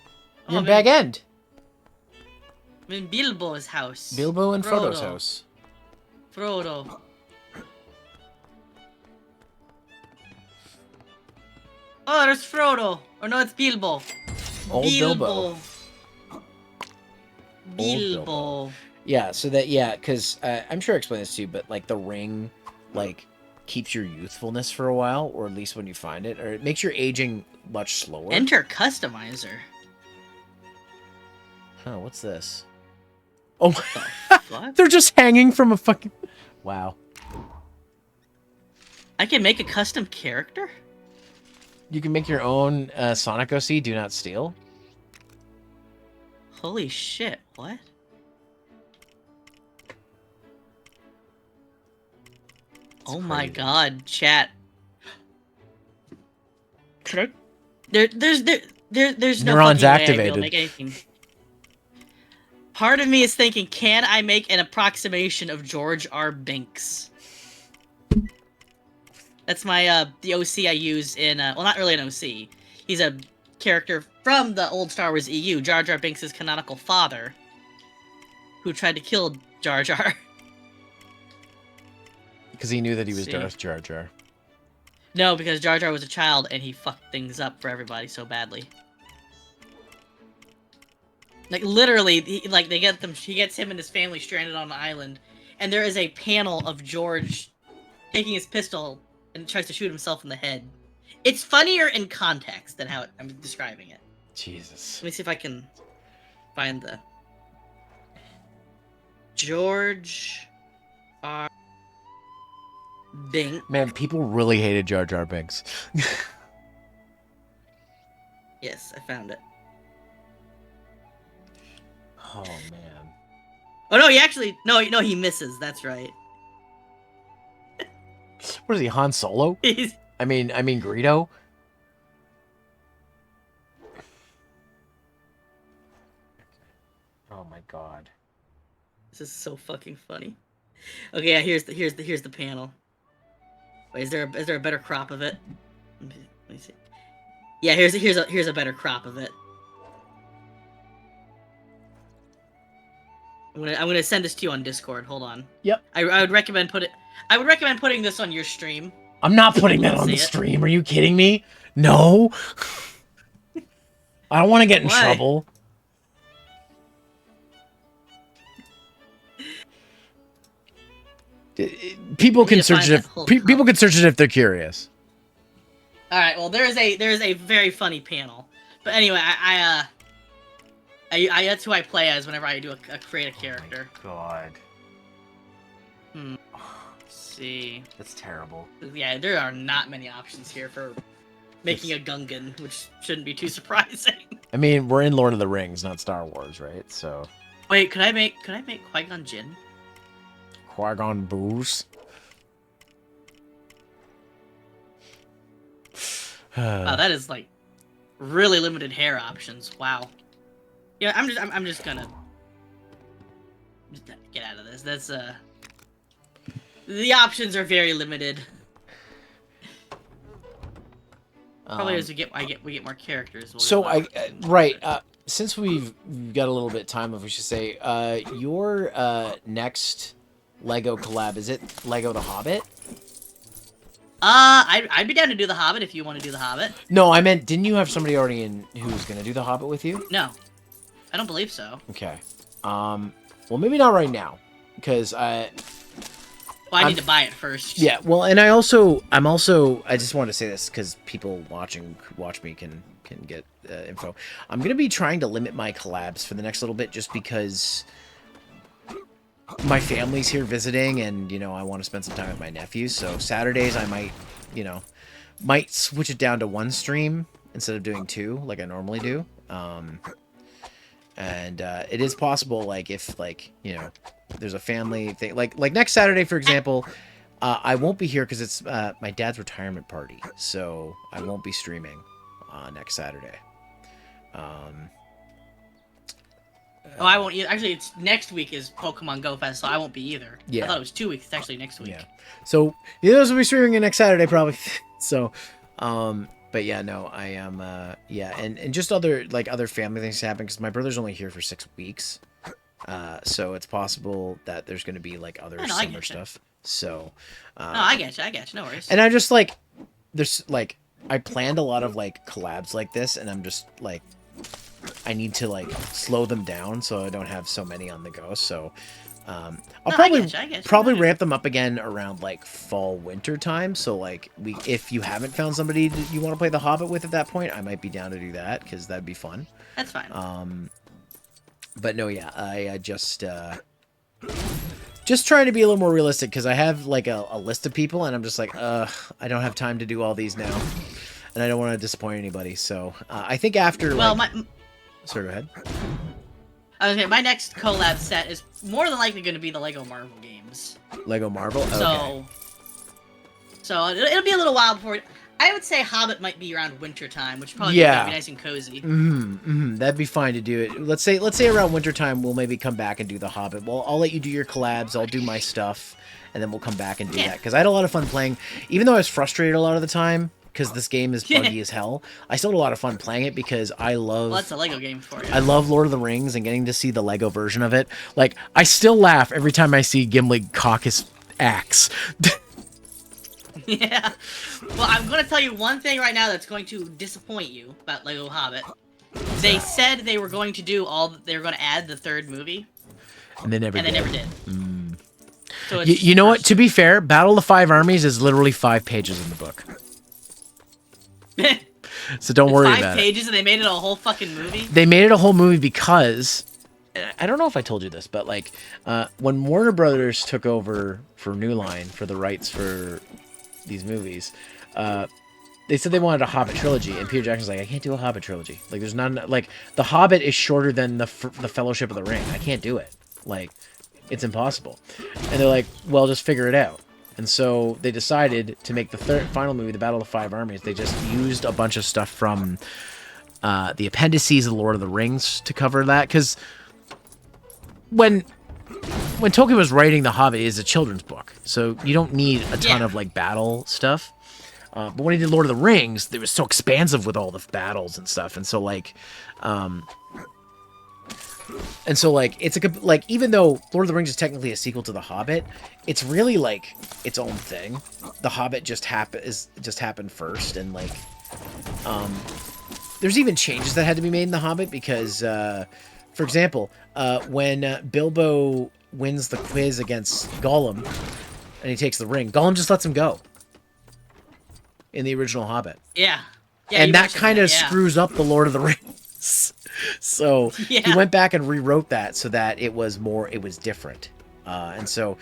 You're in I'm Bag End. I'm in Bilbo's house. Bilbo and Frodo's Frodo. house. Frodo. Oh, there's Frodo. Or no, it's Bilbo. Old Bilbo. Bilbo. Yeah, so because I'm sure I explained this to you, but, like, the ring, like, keeps your youthfulness for a while, or at least when you find it, or it makes your aging much slower. Enter customizer. Huh, what's this? Oh, What? they're just hanging from a fucking... Wow. I can make a custom character? You can make your own Sonic OC, Do Not Steal. Holy shit, what? It's oh my crazy. god, chat. Could I... There's no Neurons fucking way I'd be able activated. to make anything. Part of me is thinking, can I make an approximation of George R. Binks? That's my, the OC I use in, well, not really an OC. He's a character from the old Star Wars EU, Jar Jar Binks' canonical father, who tried to kill Jar Jar. Because he knew that he was See. Darth Jar Jar. No, because Jar Jar was a child and he fucked things up for everybody so badly. Like, literally, he gets him and his family stranded on an island, and there is a panel of George taking his pistol and tries to shoot himself in the head. It's funnier in context than how I'm describing it. Jesus. Let me see if I can find the... George R. Binks. Man, people really hated Jar Jar Binks. Yes, I found it. Oh, man. Oh no, he actually... No, he misses, that's right. What is he, Han Solo? He's... I mean Greedo? Oh my god. This is so fucking funny. Okay, yeah, here's the panel. Wait, is there a better crop of it? Let me see. Yeah, here's a better crop of it. I'm gonna send this to you on Discord. Hold on. Yep. I would recommend putting this on your stream. I'm not putting that on the stream. Are you kidding me? No. I don't want to get in Why? trouble. People can need to search find it if that whole people can search it if they're curious. All right. Well, there is a very funny panel. But anyway, I that's who I play as whenever I do create a character. God, Let's see. that's terrible. Yeah, there are not many options here for making a Gungan, which shouldn't be too surprising. I mean, we're in Lord of the Rings, not Star Wars, right? So. Wait, could I make Qui-Gon Jinn? Qui-Gon booze. Wow, that is like really limited hair options. Wow. Yeah, I'm just gonna get out of this. That's the options are very limited. Probably as we get more characters. We'll since we've got a little bit of time, if we should say, your next Lego collab, is it Lego The Hobbit? I'd be down to do The Hobbit if you want to do The Hobbit. No, I meant, didn't you have somebody already in who's gonna do The Hobbit with you? No, I don't believe so. Okay. Well, maybe not right now, because I need to buy it first. Yeah. Well, and I'm also, I just wanted to say this because people watch me can get info. I'm gonna be trying to limit my collabs for the next little bit, just because my family's here visiting, and I want to spend some time with my nephews. So Saturdays I might switch it down to one stream instead of doing two like I normally do. And it is possible, like, if there's a family thing, like next Saturday, for example, I won't be here because it's my dad's retirement party, so I won't be streaming next Saturday. I won't either. Actually, it's next week is Pokemon Go Fest, so I won't be either. Yeah. I thought it was 2 weeks. It's actually next week. Yeah. So you guys will be streaming it next Saturday probably. So, but yeah, no, I am. Yeah, and just other family things happen because my brother's only here for 6 weeks. So it's possible that there's going to be like other summer stuff. So. No, I get you. No worries. And I just there's I planned a lot of collabs like this, and I'm just I need to slow them down so I don't have so many on the go. So I'll probably ramp them up again around fall winter time. So if you haven't found somebody that you want to play The Hobbit with at that point, I might be down to do that because that'd be fun. That's fine. But no, yeah, I just trying to be a little more realistic because I have a list of people, and I'm just I don't have time to do all these now, and I don't want to disappoint anybody. So I think after sorry, go ahead. I was saying, my next collab set is more than likely going to be the Lego Marvel games. Lego Marvel? Okay. So it'll be a little while before. I would say Hobbit might be around winter time, which probably be nice and cozy. That'd be fine to do it. Let's say around winter time we'll maybe come back and do the Hobbit. Well, I'll let you do your collabs. I'll do my stuff, and then we'll come back and do that because I had a lot of fun playing. Even though I was frustrated a lot of the time because this game is buggy as hell, I still had a lot of fun playing it because I love. Well, that's a Lego game for you. I love Lord of the Rings and getting to see the Lego version of it. I still laugh every time I see Gimli cock his axe. Yeah. Well, I'm going to tell you one thing right now that's going to disappoint you about Lego Hobbit. They said they were going to do they were going to add the third movie. And they never did. So you know what? To be fair, Battle of the Five Armies is literally 5 pages in the book. So don't worry about it. 5 pages and they made it a whole fucking movie? They made it a whole movie because... I don't know if I told you this, but when Warner Brothers took over for New Line for the rights for these movies, they said they wanted a Hobbit trilogy, and Peter Jackson's I can't do a Hobbit trilogy. There's not The Hobbit is shorter than the Fellowship of the Ring. I can't do it. It's impossible. And they're well, just figure it out. And so they decided to make the final movie, The Battle of the Five Armies. They just used a bunch of stuff from the appendices of Lord of the Rings to cover that, because when Tolkien was writing The Hobbit, it's a children's book, so you don't need a ton of battle stuff. But when he did Lord of the Rings, it was so expansive with all the battles and stuff, and so it's even though Lord of the Rings is technically a sequel to The Hobbit, it's really its own thing. The Hobbit just happened first, and there's even changes that had to be made in The Hobbit because, for example, when Bilbo wins the quiz against Gollum, and he takes the ring. Gollum just lets him go. In the original Hobbit. Yeah. Yeah, And you that mentioned kind of yeah. screws up the Lord of the Rings. So he Yeah. went back and rewrote that so that it was different. And so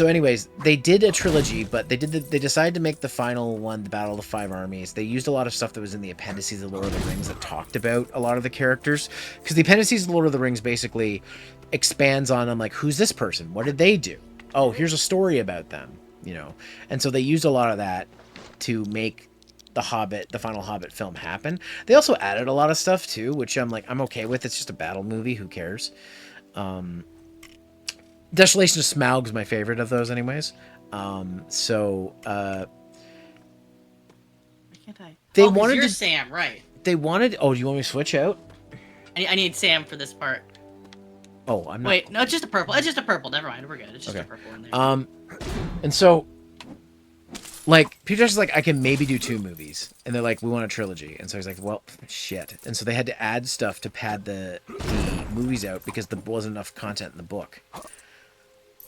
anyways, they did a trilogy, but they decided to make the final one, the Battle of the Five Armies. They used a lot of stuff that was in the appendices of Lord of the Rings that talked about a lot of the characters, because the appendices of Lord of the Rings basically expands on them, like, who's this person? What did they do? Oh, here's a story about them, you know? And so they used a lot of that to make the final Hobbit film happen. They also added a lot of stuff too, which I'm okay with. It's just a battle movie. Who cares? Desolation of Smaug's my favorite of those anyways. They wanted you're to... Sam, right? They wanted... Oh, do you want me to switch out? I need Sam for this part. Oh, I'm not... Wait, no, it's just a purple. It's just a purple. Never mind, we're good. It's just a purple in there. And so, like, Peter Jackson's like, I can maybe do 2 movies. And they're like, we want a trilogy. And so he's like, well, shit. And so they had to add stuff to pad the movies out because there wasn't enough content in the book.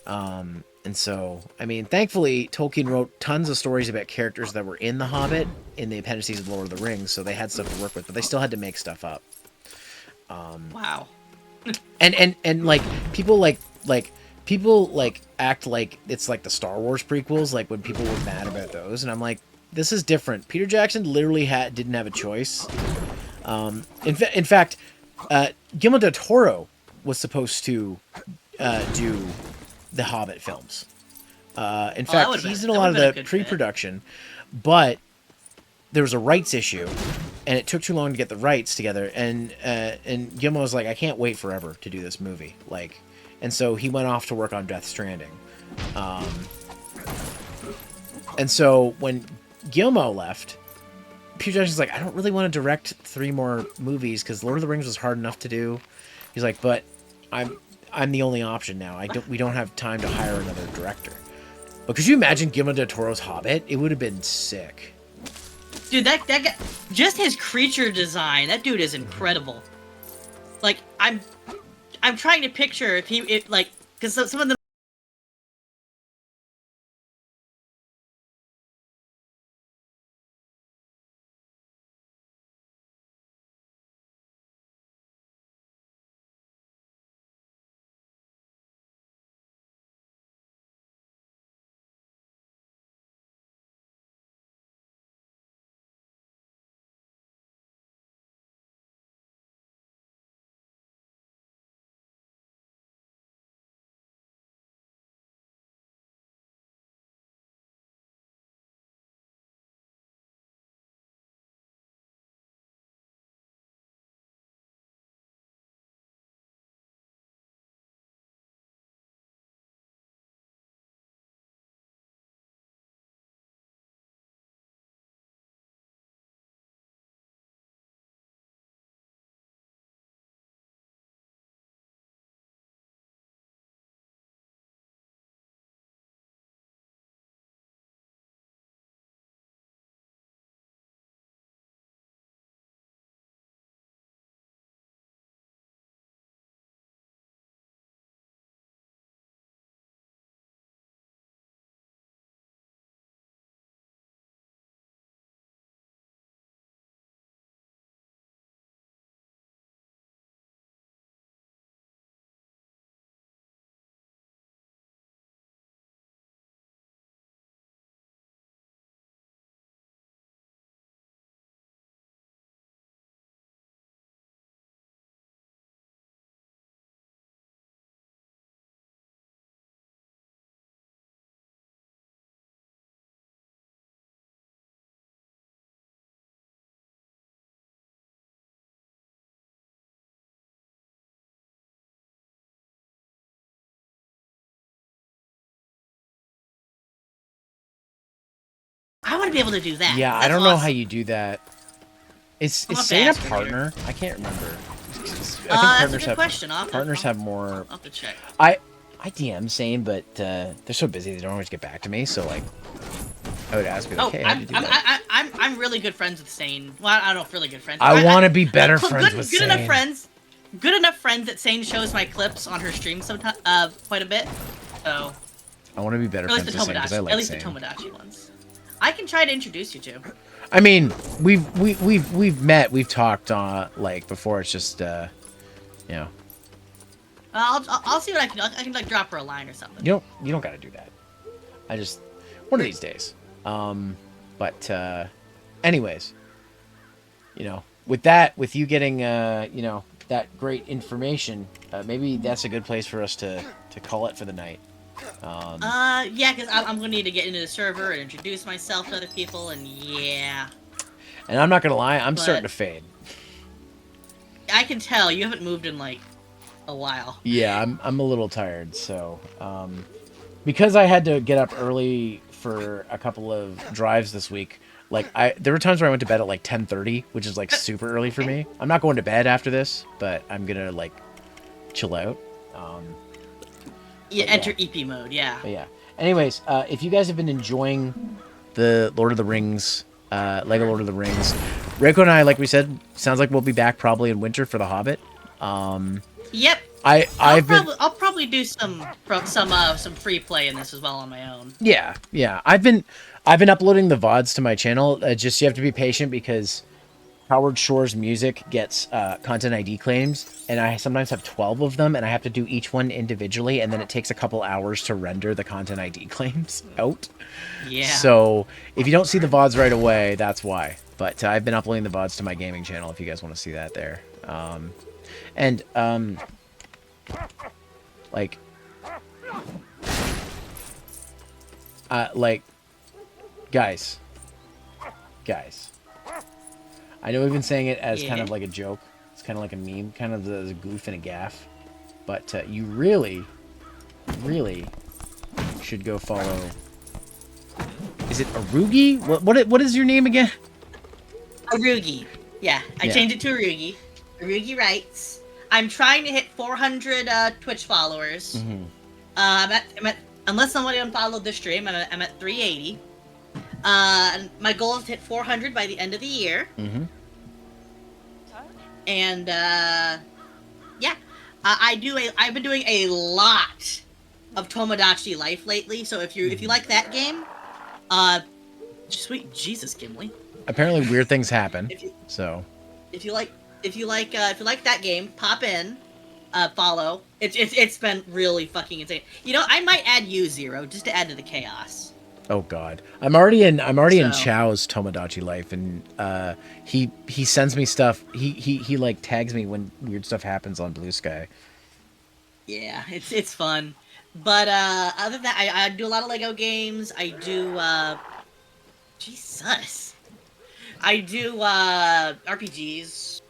And so, I mean, thankfully, Tolkien wrote tons of stories about characters that were in The Hobbit, in the appendices of Lord of the Rings, so they had stuff to work with, but they still had to make stuff up. Wow. And like, people act like it's like the Star Wars prequels, like when people were mad about those, and I'm like, this is different. Peter Jackson literally didn't have a choice. In fact, Guillermo del Toro was supposed to do the Hobbit films. In fact, he's in a lot of the pre-production, but there was a rights issue, and it took too long to get the rights together. And Guillermo was like, I can't wait forever to do this movie. Like, and so he went off to work on Death Stranding. And so when Guillermo left, Peter Jackson's like, I don't really want to direct 3 more movies because Lord of the Rings was hard enough to do. He's like, but I'm the only option now. We don't have time to hire another director. But could you imagine Guillermo del Toro's Hobbit? It would have been sick. Dude, that guy, just his creature design, that dude is incredible. Like, I'm trying to picture because some of the I want to be able to do that. Yeah, I don't know how you do that. Is Sane a partner? I can't remember. I think that's a good question. Partners have more. I'll have to check. I DM Sane, but they're so busy they don't always get back to me. So like, I would ask me, like, hey, how'd you do that? I'm really good friends with Sane. Well, I don't know if really good friends. I want to be better friends with Good Sane. enough friends. Good enough friends that Sane shows my clips on her stream sometimes, quite a bit. So, I want to be better At least friends the with Sam because I Tomodachi. like At least Sam. the Tomodachi ones. I can try to introduce you to. I mean, we've met, we've talked like before. It's just you know, I'll see what I can like drop her a line or something. you don't got to do that. I just one of these days. But anyways, you know, with you getting you know, that great information, maybe that's a good place for us to call it for the night. Yeah, because I'm gonna need to get into the server and introduce myself to other people, and yeah. And I'm not gonna lie, I'm But- starting to fade. I can tell you haven't moved in like a while. Yeah, I'm a little tired, so because I had to get up early for a couple of drives this week. Like there were times where I went to bed at like 10:30, which is like super early for me. I'm not going to bed after this, but I'm gonna like chill out. Yeah, enter EP mode. Yeah. But yeah. Anyways, if you guys have been enjoying the Lord of the Rings, Lego Lord of the Rings, Reiko and I, like we said, sounds like we'll be back probably in winter for The Hobbit. Yep. I'll probably do some free play in this as well on my own. Yeah. I've been uploading the VODs to my channel. Just you have to be patient because Howard Shore's music gets content ID claims, and I sometimes have 12 of them, and I have to do each one individually, and then it takes a couple hours to render the content ID claims out. Yeah. So if you don't see the VODs right away, that's why. But I've been uploading the VODs to my gaming channel if you guys want to see that there. Like, guys. I know we've been saying it as kind of like a joke. It's kind of like a meme, kind of as a goof and a gaff. But you really should go follow. Is it Arugi? What is your name again? Arugi. Yeah, I changed it to Arugi. Arugi writes, I'm trying to hit 400 Twitch followers. Mm-hmm. I'm at unless somebody unfollowed the stream, I'm at 380. My goal is to hit 400 by the end of the year. Mm-hmm. And yeah, I've been doing a lot of Tomodachi Life lately. So if you like that game, sweet Jesus, Gimli. Apparently, weird things happen. If you like that game, pop in, follow. It's been really fucking insane. You know, I might add you, Zero, just to add to the chaos. Oh God, I'm already in Chow's Tomodachi Life, and he sends me stuff. He like tags me when weird stuff happens on Blue Sky. Yeah, it's fun. But other than that, I do a lot of Lego games. I do Jesus. I do RPGs.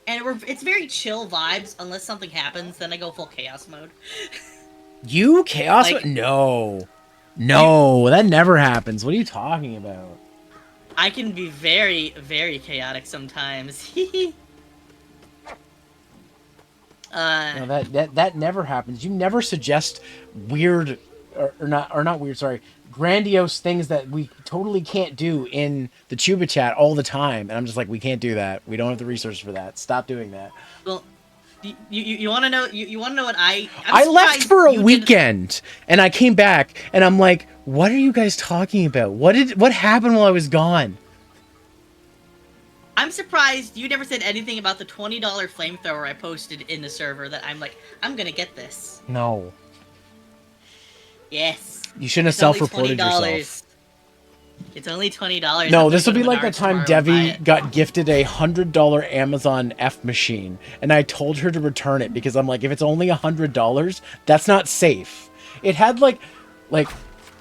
And it's very chill vibes unless something happens, then I go full chaos mode. You chaos? Like- No, that never happens. What are you talking about? I can be very, very chaotic sometimes. No, that never happens. You never suggest weird or not weird. Sorry, grandiose things that we totally can't do in the Chuba chat all the time. And I'm just like, we can't do that. We don't have the resources for that. Stop doing that. Well, you want to know? You want to know what I left for a weekend and I came back and I'm like, what are you guys talking about? What happened while I was gone? I'm surprised you never said anything about the $20 flamethrower I posted in the server that I'm like, I'm gonna get this. No. Yes. You shouldn't have self-reported yourself. It's only $20. No, this will be like the time Devi got gifted a $100 Amazon F machine, and I told her to return it because I'm like, if it's only $100, that's not safe. It had like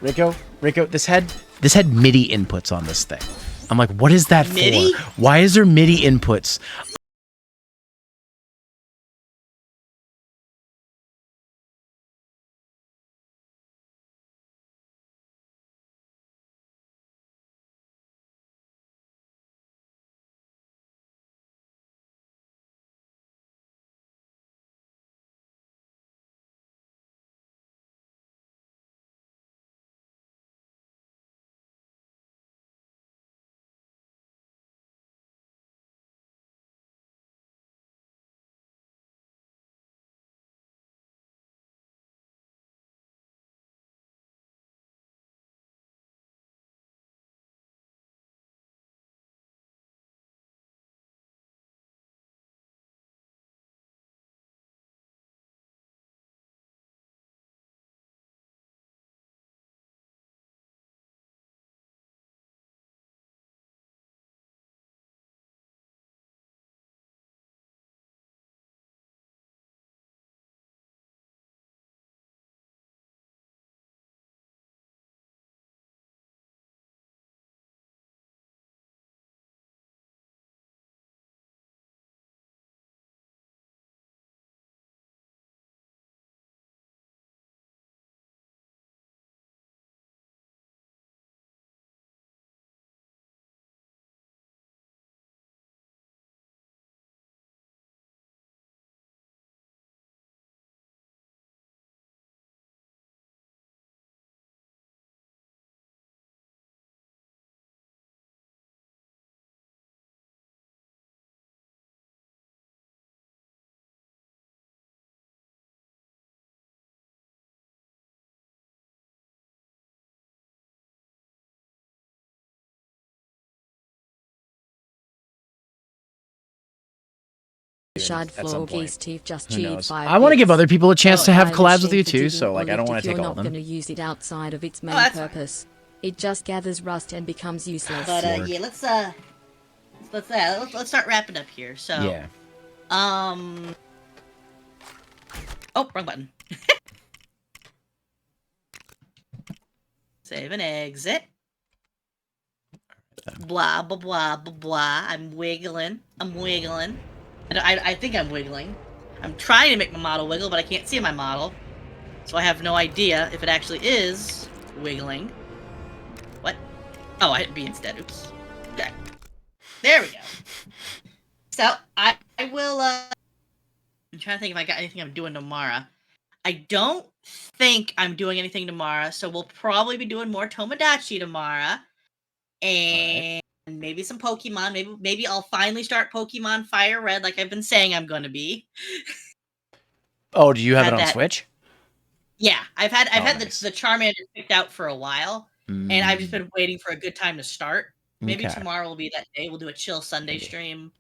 Rico, this had MIDI inputs on this thing. I'm like, what is that MIDI? for? Why is there MIDI inputs? Shard at some floor point. geese teeth just Who cheered knows? 5 I want to give bits. other people a chance to have I'll collabs with shave you the too, digging so like I olive don't want if to take you're all of not them. going to use it outside of its main that's fine. purpose. It just gathers rust and becomes useless. But Lord. yeah, let's start wrapping up here. So Yeah. oh, wrong button. Save and exit. Blah blah blah blah blah. I'm wiggling. I think I'm wiggling. I'm trying to make my model wiggle, but I can't see my model, so I have no idea if it actually is wiggling. What? Oh, I hit B instead. Oops. Okay. There we go. So I will. I'm trying to think if I got anything I'm doing tomorrow. I don't think I'm doing anything tomorrow, so we'll probably be doing more Tomodachi tomorrow, and maybe some Pokemon. Maybe I'll finally start Pokemon Fire Red, like I've been saying I'm gonna be. Oh, do you have it Had on that- Switch? Yeah, I've had nice. the Charmander picked out for a while, and I've just been waiting for a good time to start. Maybe Okay. tomorrow will be that day. We'll do a chill Sunday stream.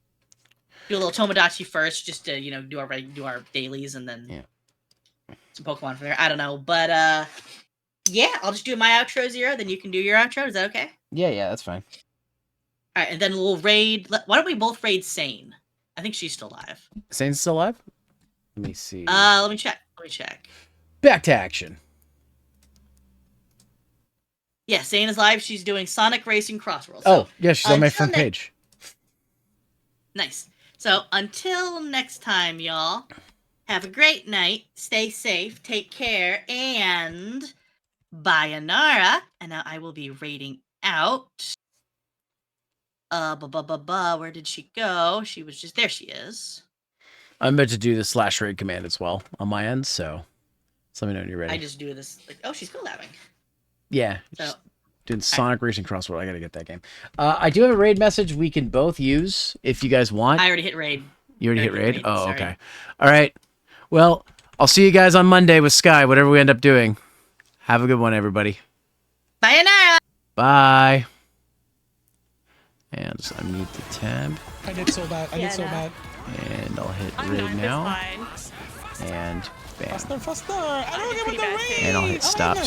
Do a little Tomodachi first, just to do our dailies, and then some Pokemon from there. I don't know, but yeah, I'll just do my outro, Zero. Then you can do your outro. Is that okay? Yeah, that's fine. All right, and then we'll raid. Why don't we both raid Sane? I think she's still alive. Sane's still alive? Let me see. Let me check. Back to action. Yeah, Sane is live. She's doing Sonic Racing Crossworld. Oh, yeah, she's on my until front page. Nice. So until next time, y'all, have a great night. Stay safe. Take care. And Bayanara. And now I will be raiding out. Where did she go? She was just there. She is. I'm about to do the /raid command as well on my end, so let me know when you're ready. I just do this. Like, oh, she's collabing. Yeah. So Doing Sonic Racing Crossworld. I gotta get that game. I do have a raid message we can both use if you guys want. I already hit raid. You already hit raid? Oh, sorry. okay. All right. Well, I'll see you guys on Monday with Sky, whatever we end up doing. Have a good one, everybody. Bayanara! Bye. And just unmute the tab. I did so bad. And I'll hit raid now. And bam. Faster. I don't get what the raid. And I'll hit stop